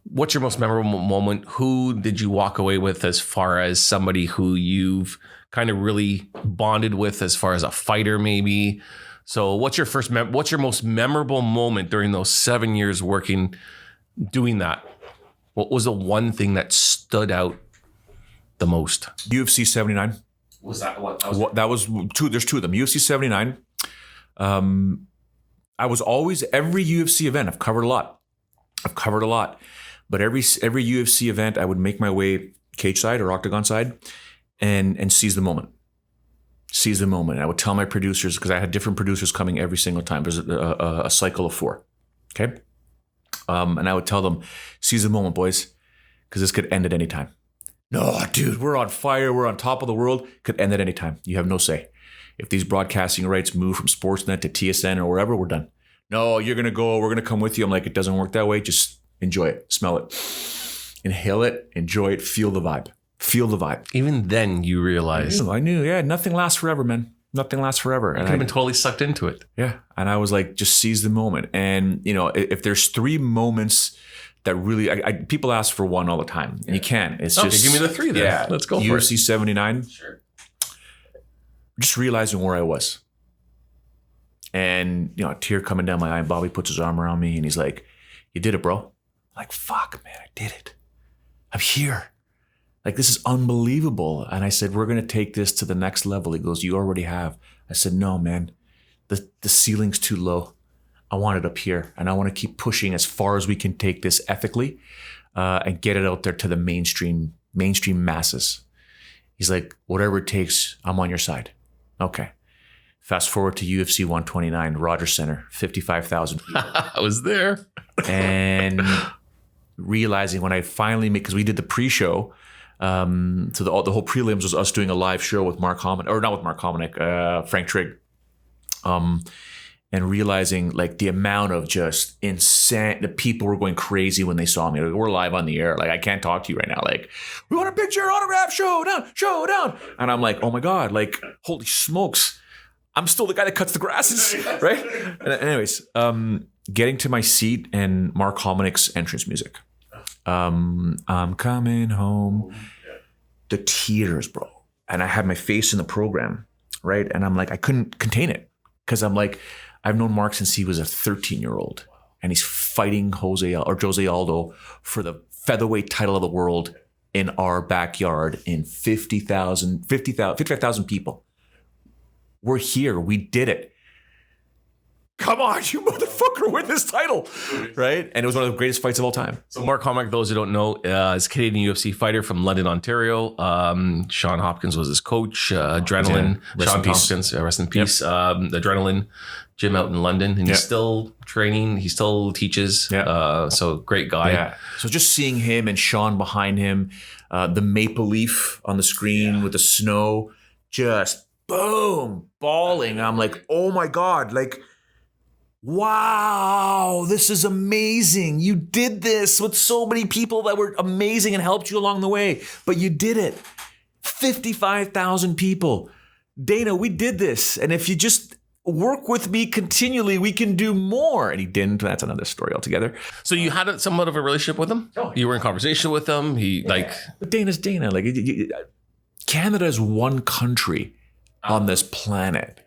What's your most memorable moment? Who did you walk away with as far as somebody who you've kind of really bonded with as far as a fighter maybe? So what's your most memorable moment during those 7 years doing that? What was the one thing that stood out the most? UFC 79. Was that what? That was two. There's 2 of them. UFC 79. I was always every UFC event. I've covered a lot. But every UFC event, I would make my way cage side or octagon side, and seize the moment. And I would tell my producers, because I had different producers coming every single time. There's a cycle of 4. Okay. And I would tell them, seize the moment, boys, because this could end at any time. No, dude, we're on fire. We're on top of the world. Could end at any time. You have no say. If these broadcasting rights move from Sportsnet to TSN or wherever, we're done. No, you're going to go. We're going to come with you. I'm like, it doesn't work that way. Just enjoy it. Smell it. Inhale it. Enjoy it. Feel the vibe. Even then you realized. I knew. Yeah, nothing lasts forever, man. Nothing lasts forever. I could have been totally sucked into it. Yeah. And I was like, just seize the moment. And, if there's 3 moments that really, people ask for one all the time, and you can't. It's just give me the 3 then. Yeah, let's go for it. UFC 79. Sure. Just realizing where I was, and a tear coming down my eye. And Bobby puts his arm around me, and he's like, "You did it, bro." I'm like, "Fuck, man, I did it. I'm here. Like, this is unbelievable." And I said, "We're gonna take this to the next level." He goes, "You already have." I said, "No, man. the ceiling's too low. I want it up here, and I want to keep pushing as far as we can take this ethically, and get it out there to the mainstream masses. He's like, whatever it takes, I'm on your side. Okay. Fast forward to UFC 129, Rogers Center, 55,000 people. I was there. And realizing when I finally because we did the pre-show, so the whole prelims was us doing a live show with Mark Hominick, or not with Mark Hominick, Frank Trigg. And realizing like the amount of just insane, the people were going crazy when they saw me. Like, we're live on the air. Like, I can't talk to you right now. Like, we want a picture, autograph, showdown. And I'm like, oh my God, like, holy smokes. I'm still the guy that cuts the grasses, right? And anyways, getting to my seat and Mark Hominick's entrance music. I'm coming home. The tears, bro. And I had my face in the program, right? And I'm like, I couldn't contain it because I'm like, I've known Mark since he was a 13-year-old, and he's fighting Jose Aldo for the featherweight title of the world in our backyard in 55,000 people. We're here. We did it. Come on, you motherfucker, win this title, right? And it was one of the greatest fights of all time. So Mark Hominick, those who don't know, is a Canadian UFC fighter from London, Ontario. Sean Hopkins was his coach. Adrenaline. Sean Hopkins, rest in peace. Adrenaline gym out in London, and he's still training. He still teaches. So great guy. Yeah. So just seeing him and Sean behind him, the maple leaf on the screen with the snow, just boom, bawling. I'm like, oh my God, like, wow, this is amazing. You did this with so many people that were amazing and helped you along the way, but you did it. 55,000 people. Dana, we did this. And if you just work with me continually, we can do more. And he didn't. That's another story altogether. So you had somewhat of a relationship with him? Oh, you were in conversation with him? But Dana's Dana. Like, Canada is one country on this planet.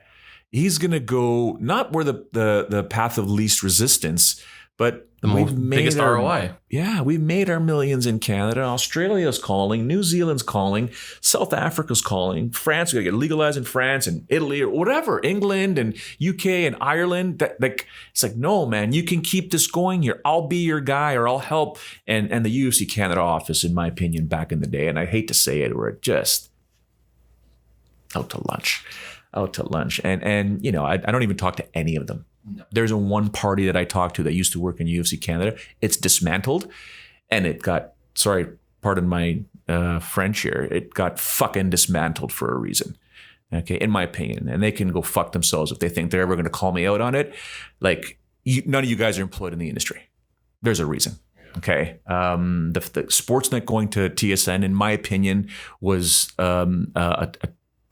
He's going to go not where the path of least resistance, but the biggest ROI. Yeah, we've made our millions in Canada. Australia's calling. New Zealand's calling. South Africa's calling. France, we got to get legalized in France and Italy or whatever. England and UK and Ireland. It's like, no, man, you can keep this going here. I'll be your guy or I'll help. And the UFC Canada office, in my opinion, back in the day, and I hate to say it, were just out to lunch. And you know, I don't even talk to any of them. No. There's one party that I talked to that used to work in UFC Canada. It's dismantled, and it got, sorry, pardon my French here, it got fucking dismantled for a reason. Okay, in my opinion. And they can go fuck themselves if they think they're ever going to call me out on it. Like, none of you guys are employed in the industry. There's a reason. Okay. The Sportsnet going to TSN, in my opinion, was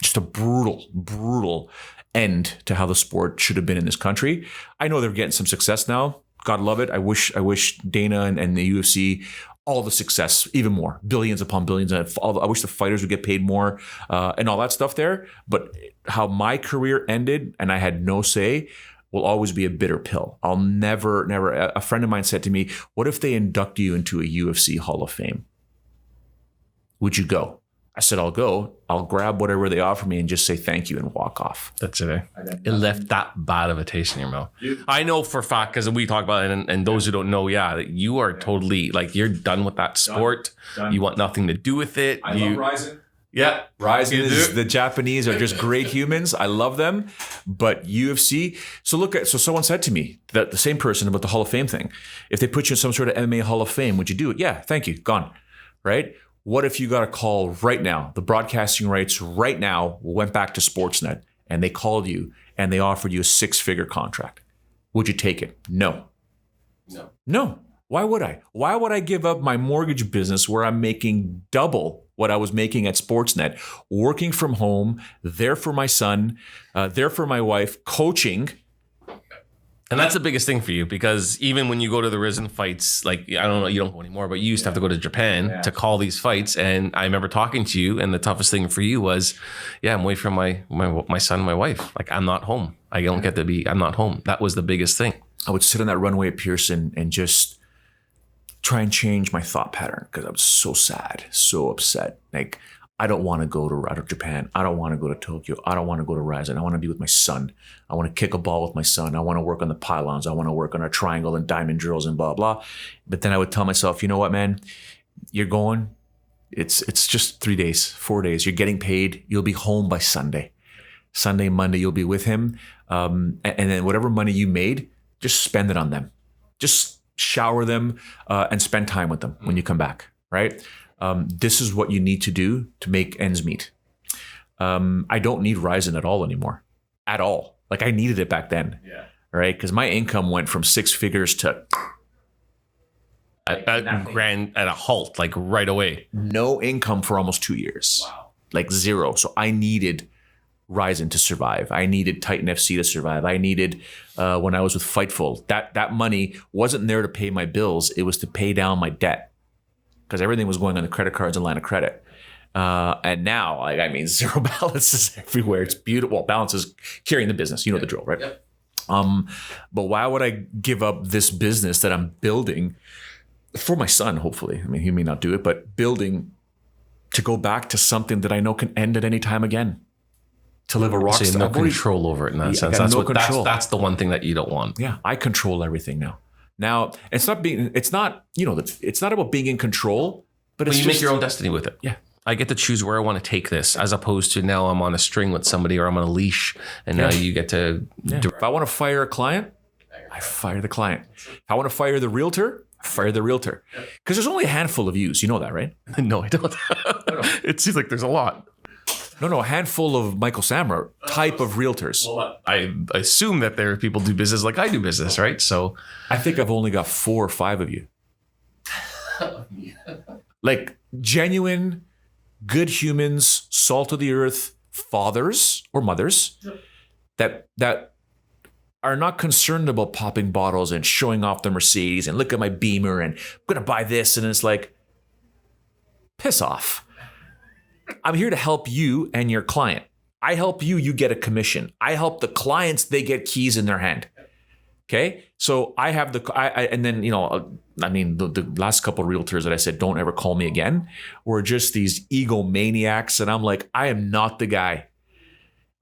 just a brutal end to how the sport should have been in this country. I know they're getting some success now. God love it. I wish Dana and the UFC all the success, even more, billions upon billions. I wish the fighters would get paid more and all that stuff there. But how my career ended and I had no say will always be a bitter pill. I'll never. A friend of mine said to me, "What if they induct you into a UFC Hall of Fame? Would you go?" I said, I'll go. I'll grab whatever they offer me and just say thank you and walk off. That's it. It left that bad of a taste in your mouth. I know for a fact, because we talk about it, and those who don't know, you are totally, like, you're done with that sport. Done. You want nothing to do with it. I love Ryzen. Yeah. Ryzen the Japanese are just great humans. I love them. But UFC, so someone said to me, that the same person about the Hall of Fame thing, if they put you in some sort of MMA Hall of Fame, would you do it? Yeah, thank you. Gone. Right? What if you got a call right now, the broadcasting rights right now went back to Sportsnet and they called you and they offered you a 6-figure contract? Would you take it? No. Why would I? Why would I give up my mortgage business where I'm making double what I was making at Sportsnet, working from home, there for my son, there for my wife, coaching? And that's the biggest thing for you, because even when you go to the Risen fights, like, I don't know, you don't go anymore, but you used to have to go to Japan to call these fights. And I remember talking to you, and the toughest thing for you was, I'm waiting for my son and my wife. Like, I'm not home. I don't get to be, I'm not home. That was the biggest thing. I would sit on that runway at Pearson and just try and change my thought pattern because I was so sad, so upset. Like, I don't want to go to Japan. I don't want to go to Tokyo. I don't want to go to Ryzen. I want to be with my son. I want to kick a ball with my son. I want to work on the pylons. I want to work on a triangle and diamond drills and blah, blah. But then I would tell myself, you know what, man? You're going. It's just 3 days, 4 days. You're getting paid. You'll be home by Sunday. Sunday, Monday, you'll be with him. And then whatever money you made, just spend it on them. Just shower them and spend time with them when you come back, right? This is what you need to do to make ends meet. I don't need Ryzen at all anymore. At all. Like I needed it back then. Yeah. Right? Because my income went from 6 figures to at a halt, like right away. No income for almost 2 years. Wow. Like zero. So I needed Ryzen to survive. I needed Titan FC to survive. I needed when I was with Fightful, that money wasn't there to pay my bills. It was to pay down my debt. Because everything was going on the credit cards and line of credit. And now, like, I mean, zero balances everywhere. It's beautiful. Well, balance is carrying the business. You know the drill, right? Yep. But why would I give up this business that I'm building for my son, hopefully? I mean, he may not do it, but building to go back to something that I know can end at any time again. To live a rock star. So no control over it in that sense. That's the one thing that you don't want. Yeah, I control everything now. Now, it's not about being in control, but it's you make your own destiny with it. Yeah. I get to choose where I want to take this, as opposed to now I'm on a string with somebody or I'm on a leash, and now you get to. Yeah. If I want to fire a client, I fire the client. If I want to fire the realtor, I fire the realtor. Because there's only a handful of yous. You know that, right? No, I don't. It seems like there's a lot. No, a handful of Michael Samra type of realtors. Well, I assume that there are people do business like I do business, right? So I think I've only got 4 or 5 of you. Like genuine, good humans, salt of the earth, fathers or mothers that are not concerned about popping bottles and showing off their Mercedes and look at my Beamer and I'm going to buy this. And it's like, piss off. I'm here to help you and your client. I help you, you get a commission. I help the clients, they get keys in their hand. Okay? So I have and then, the last couple of realtors that I said, don't ever call me again, were just these egomaniacs. And I'm like, I am not the guy.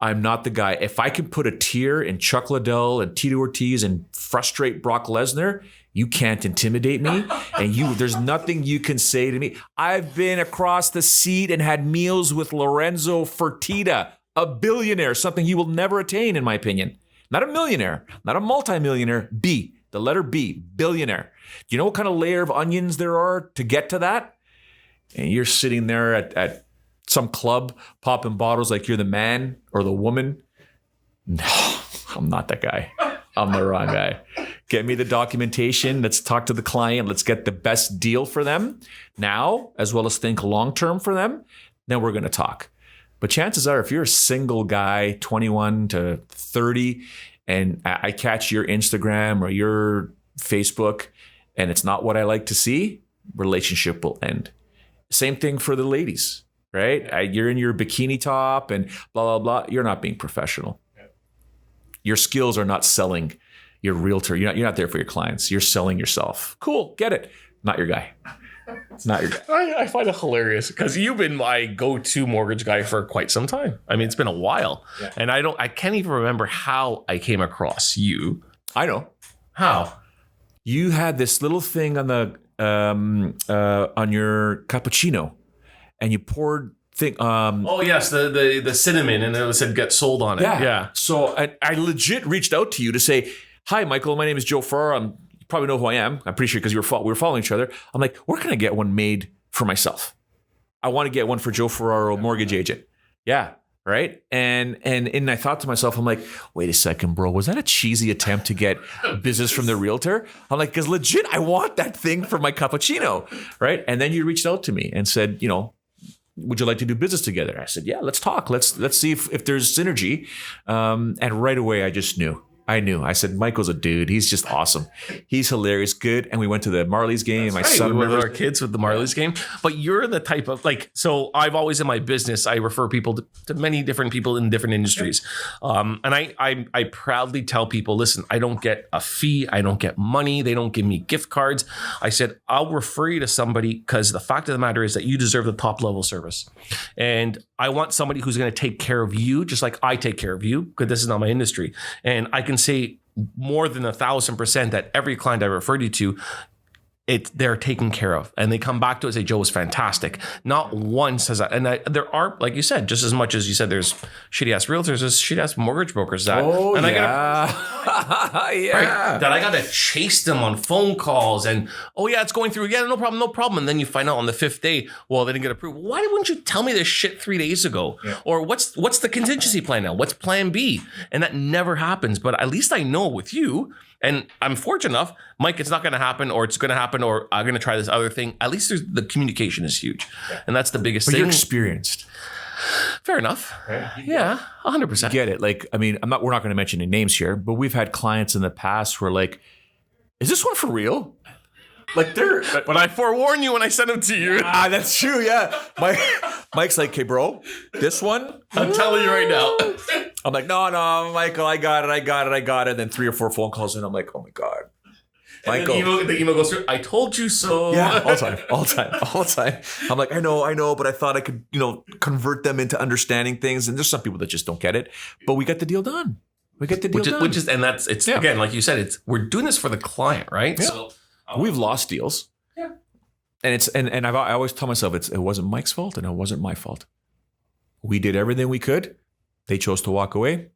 I'm not the guy. If I can put a tear in Chuck Liddell and Tito Ortiz and frustrate Brock Lesnar, you can't intimidate me, and there's nothing you can say to me. I've been across the seat and had meals with Lorenzo Fertitta, a billionaire, something he will never attain, in my opinion. Not a millionaire, not a multimillionaire, B, the letter B, billionaire. Do you know what kind of layer of onions there are to get to that? And you're sitting there at some club popping bottles like you're the man or the woman. No, I'm not that guy. I'm the wrong guy. Get me the documentation. Let's talk to the client. Let's get the best deal for them now, as well as think long-term for them. Then we're going to talk. But chances are, if you're a single guy, 21 to 30, and I catch your Instagram or your Facebook, and it's not what I like to see, relationship will end. Same thing for the ladies, right? You're in your bikini top and blah, blah, blah. You're not being professional. Your skills are not selling your realtor. You're not there for your clients. You're selling yourself. Cool. Get it. Not your guy. It's not your guy. I find it hilarious because you've been my go-to mortgage guy for quite some time. I mean, it's been a while. Yeah. And I can't even remember how I came across you. I know. How? You had this little thing on the on your cappuccino, and you poured oh yes, the cinnamon, and it said get sold on it. Yeah. So I legit reached out to you to say, hi, Michael, my name is Joe Ferraro. You probably know who I am. I'm pretty sure because we were following each other. I'm like, where can I get one made for myself? I want to get one for Joe Ferraro, mortgage agent. Yeah. Right. And I thought to myself, I'm like, wait a second, bro. Was that a cheesy attempt to get business from the realtor? I'm like, because legit, I want that thing for my cappuccino. Right. And then you reached out to me and said, would you like to do business together? I said, yeah, let's talk. Let's see if there's synergy. And right away, I just knew. I knew. I said, Michael's a dude. He's just awesome. He's hilarious, good. And we went to the Marlies game. My son with our kids with the Marlies game. But you're the type of so I've always in my business, I refer people to many different people in different industries. And I proudly tell people, listen, I don't get a fee. I don't get money. They don't give me gift cards. I said, I'll refer you to somebody because the fact of the matter is that you deserve the top level service. And I want somebody who's going to take care of you just like I take care of you, because this is not my industry. And I can say more than 1,000% that every client I referred you to, they're taken care of. And they come back to us and say, Joe was fantastic. Not once has that. And there are, like you said, just as much as you said, there's shitty ass realtors, there's shitty ass mortgage brokers that. Oh, and yeah. Right, that I got to chase them on phone calls and, oh yeah, it's going through. Yeah, no problem. And then you find out on the 5th day, well, they didn't get approved. Why wouldn't you tell me this shit 3 days ago? Yeah. Or what's the contingency plan now? What's plan B? And that never happens. But at least I know with you, and I'm fortunate enough, Mike, it's not going to happen, or it's going to happen, or I'm going to try this other thing. At least the communication is huge. Yeah. And that's the biggest thing. You're experienced. Fair enough. Right. Yeah, 100%. Get it. Like, I mean, we're not going to mention any names here, but we've had clients in the past who are like, is this one for real? Like but I forewarn you when I send them to you. That's true. Yeah. Mike's like, okay, bro, this one. I'm telling you right now. I'm like, no, Michael, I got it. Then 3 or 4 phone calls in. I'm like, oh my God. Michael. The email goes through, I told you so. Yeah, all the time. I'm like, I know, but I thought I could, convert them into understanding things. And there's some people that just don't get it. But we got the deal done. Again, like you said, we're doing this for the client, right? Yeah. So we've lost deals. Yeah. And I always tell myself it wasn't Mike's fault and it wasn't my fault. We did everything we could. They chose to walk away.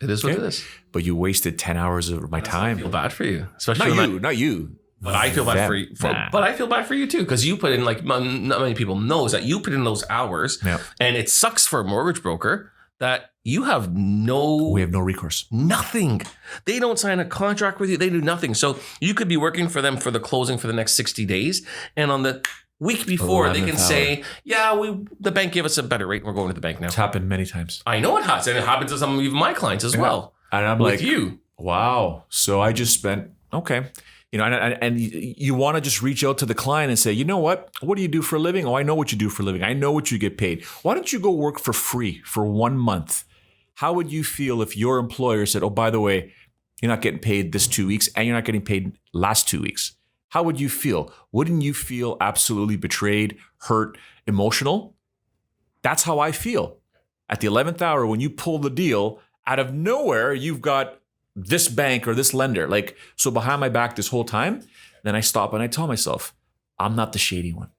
It is what it is. But you wasted 10 hours of my time. I feel bad for you. Especially not you. But I feel bad for you. But I feel bad for you too, because you put in, like, not many people knows that you put in those hours. Yeah. And it sucks for a mortgage broker that you have we have no recourse. Nothing. They don't sign a contract with you. They do nothing. So you could be working for them for the closing for the next 60 days. And on the week before, they can say, the bank gave us a better rate. We're going to the bank now. It's happened many times. I know it has. And it happens to some of my clients as well. And I'm with like, you. Wow. So I just spent, okay. And you want to just reach out to the client and say, you know what? What do you do for a living? Oh, I know what you do for a living. I know what you get paid. Why don't you go work for free for 1 month? How would you feel if your employer said, oh, by the way, you're not getting paid this 2 weeks and you're not getting paid last 2 weeks? How would you feel? Wouldn't you feel absolutely betrayed, hurt, emotional? That's how I feel. At the 11th hour, when you pull the deal, out of nowhere, you've got this bank or this lender. Like, so behind my back this whole time, then I stop and I tell myself, I'm not the shady one.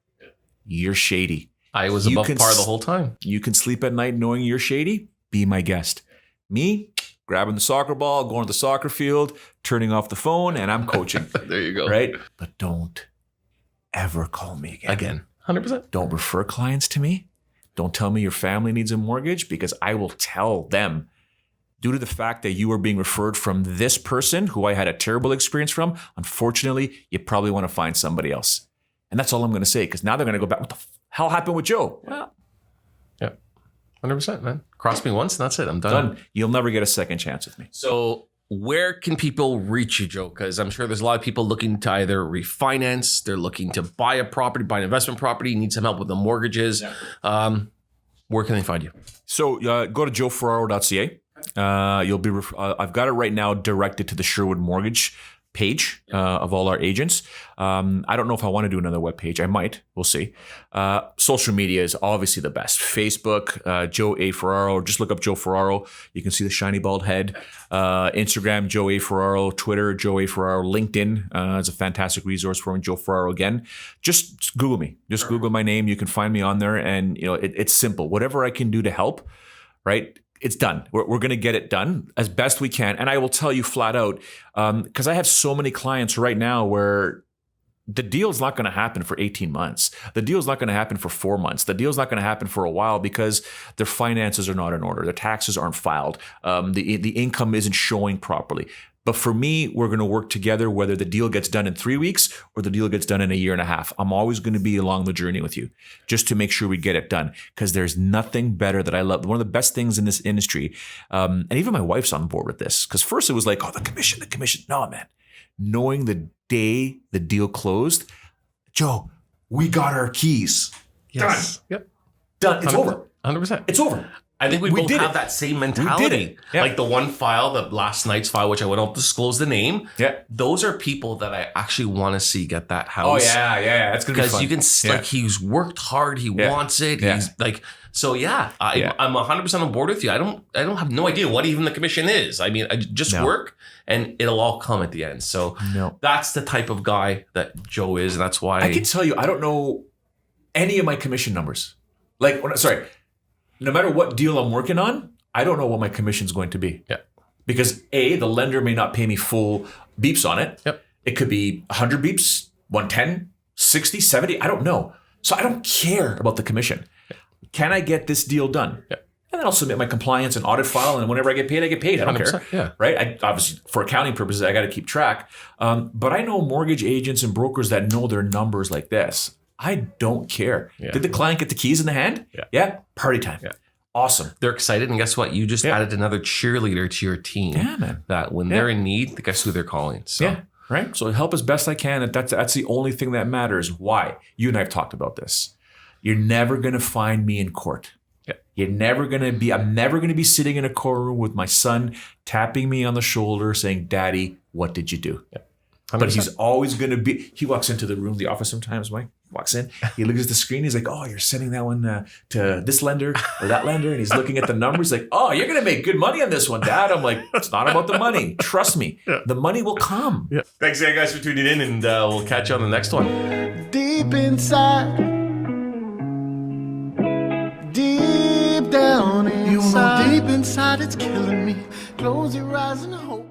You're shady. I was above par the whole time. You can sleep at night knowing you're shady. Be my guest. Me, grabbing the soccer ball, going to the soccer field, turning off the phone, and I'm coaching. There you go. Right? But don't ever call me again. 100%. Don't refer clients to me. Don't tell me your family needs a mortgage, because I will tell them, due to the fact that you are being referred from this person who I had a terrible experience from, unfortunately, you probably want to find somebody else. And that's all I'm going to say, because now they're going to go back, what the hell happened with Joe? Well, yeah, 100%, man. Cross me once and that's it. I'm done. You'll never get a second chance with me. So where can people reach you, Joe? Because I'm sure there's a lot of people looking to either refinance, they're looking to buy a property, buy an investment property, need some help with the mortgages. Yeah. Where can they find you? So go to joeferraro.ca. You'll be. I've got it right now directed to the Sherwood Mortgage page of all our agents. I don't know if I want to do another web page. I might. We'll see. Social media is obviously the best. Facebook, Joe A. Ferraro. Just look up Joe Ferraro. You can see the shiny bald head. Instagram, Joe A. Ferraro. Twitter, Joe A. Ferraro. LinkedIn is a fantastic resource for me, Joe Ferraro again. Just Google me. Just Google my name. You can find me on there. And it's simple. Whatever I can do to help, right? It's done. We're going to get it done as best we can. And I will tell you flat out, because I have so many clients right now where the deal's not going to happen for 18 months. The deal's not going to happen for 4 months. The deal's not going to happen for a while because their finances are not in order. Their taxes aren't filed. The income isn't showing properly. But for me, we're going to work together, whether the deal gets done in 3 weeks or the deal gets done in a year and a half. I'm always going to be along the journey with you just to make sure we get it done, because there's nothing better that I love. One of the best things in this industry, and even my wife's on board with this, because first it was like, oh, the commission. No, man. Knowing the day the deal closed, Joe, we got our keys. Yes. Done. Yep. Done. It's over. 100%. It's over. I think we both have that same mentality. We did it. Yeah. Like the one file, the last night's file, which I won't disclose the name. Yeah. Those are people that I actually want to see get that house. Oh, yeah. That's going to be fun. Because you can, like, he's worked hard. He wants it. Yeah. He's like, so I'm 100% on board with you. I don't have no idea what even the commission is. I mean, I just work and it'll all come at the end. So that's the type of guy that Joe is. And that's why I can tell you, I don't know any of my commission numbers. Like, no matter what deal I'm working on, I don't know what my commission's going to be. Yeah. Because A, the lender may not pay me full beeps on it. Yep. It could be 100 beeps, 110, 60, 70. I don't know. So I don't care about the commission. Can I get this deal done? Yeah. And then I'll submit my compliance and audit file, and whenever I get paid, I get paid. I don't care. Yeah. Right? Obviously, for accounting purposes, I got to keep track. But I know mortgage agents and brokers that know their numbers like this. I don't care. Yeah. Did the client get the keys in the hand? Yeah. Party time. Yeah. Awesome. They're excited. And guess what? You just added another cheerleader to your team. Yeah, man. That when they're in need, guess who they're calling. So. Yeah. Right. So help as best I can. And that's the only thing that matters. Why? You and I have talked about this. You're never going to find me in court. Yeah. I'm never going to be sitting in a courtroom with my son tapping me on the shoulder saying, Daddy, what did you do? Yeah. But he's always going to be, he walks into the office sometimes, Mike. Walks in, he looks at the screen. He's like, "Oh, you're sending that one to this lender or that lender," and he's looking at the numbers. Like, "Oh, you're gonna make good money on this one, Dad." I'm like, "It's not about the money. Trust me, the money will come." Yeah. Thanks again, guys, for tuning in, and we'll catch you on the next one. Deep inside, deep down inside, you know, deep inside, it's killing me. Close your eyes and hope.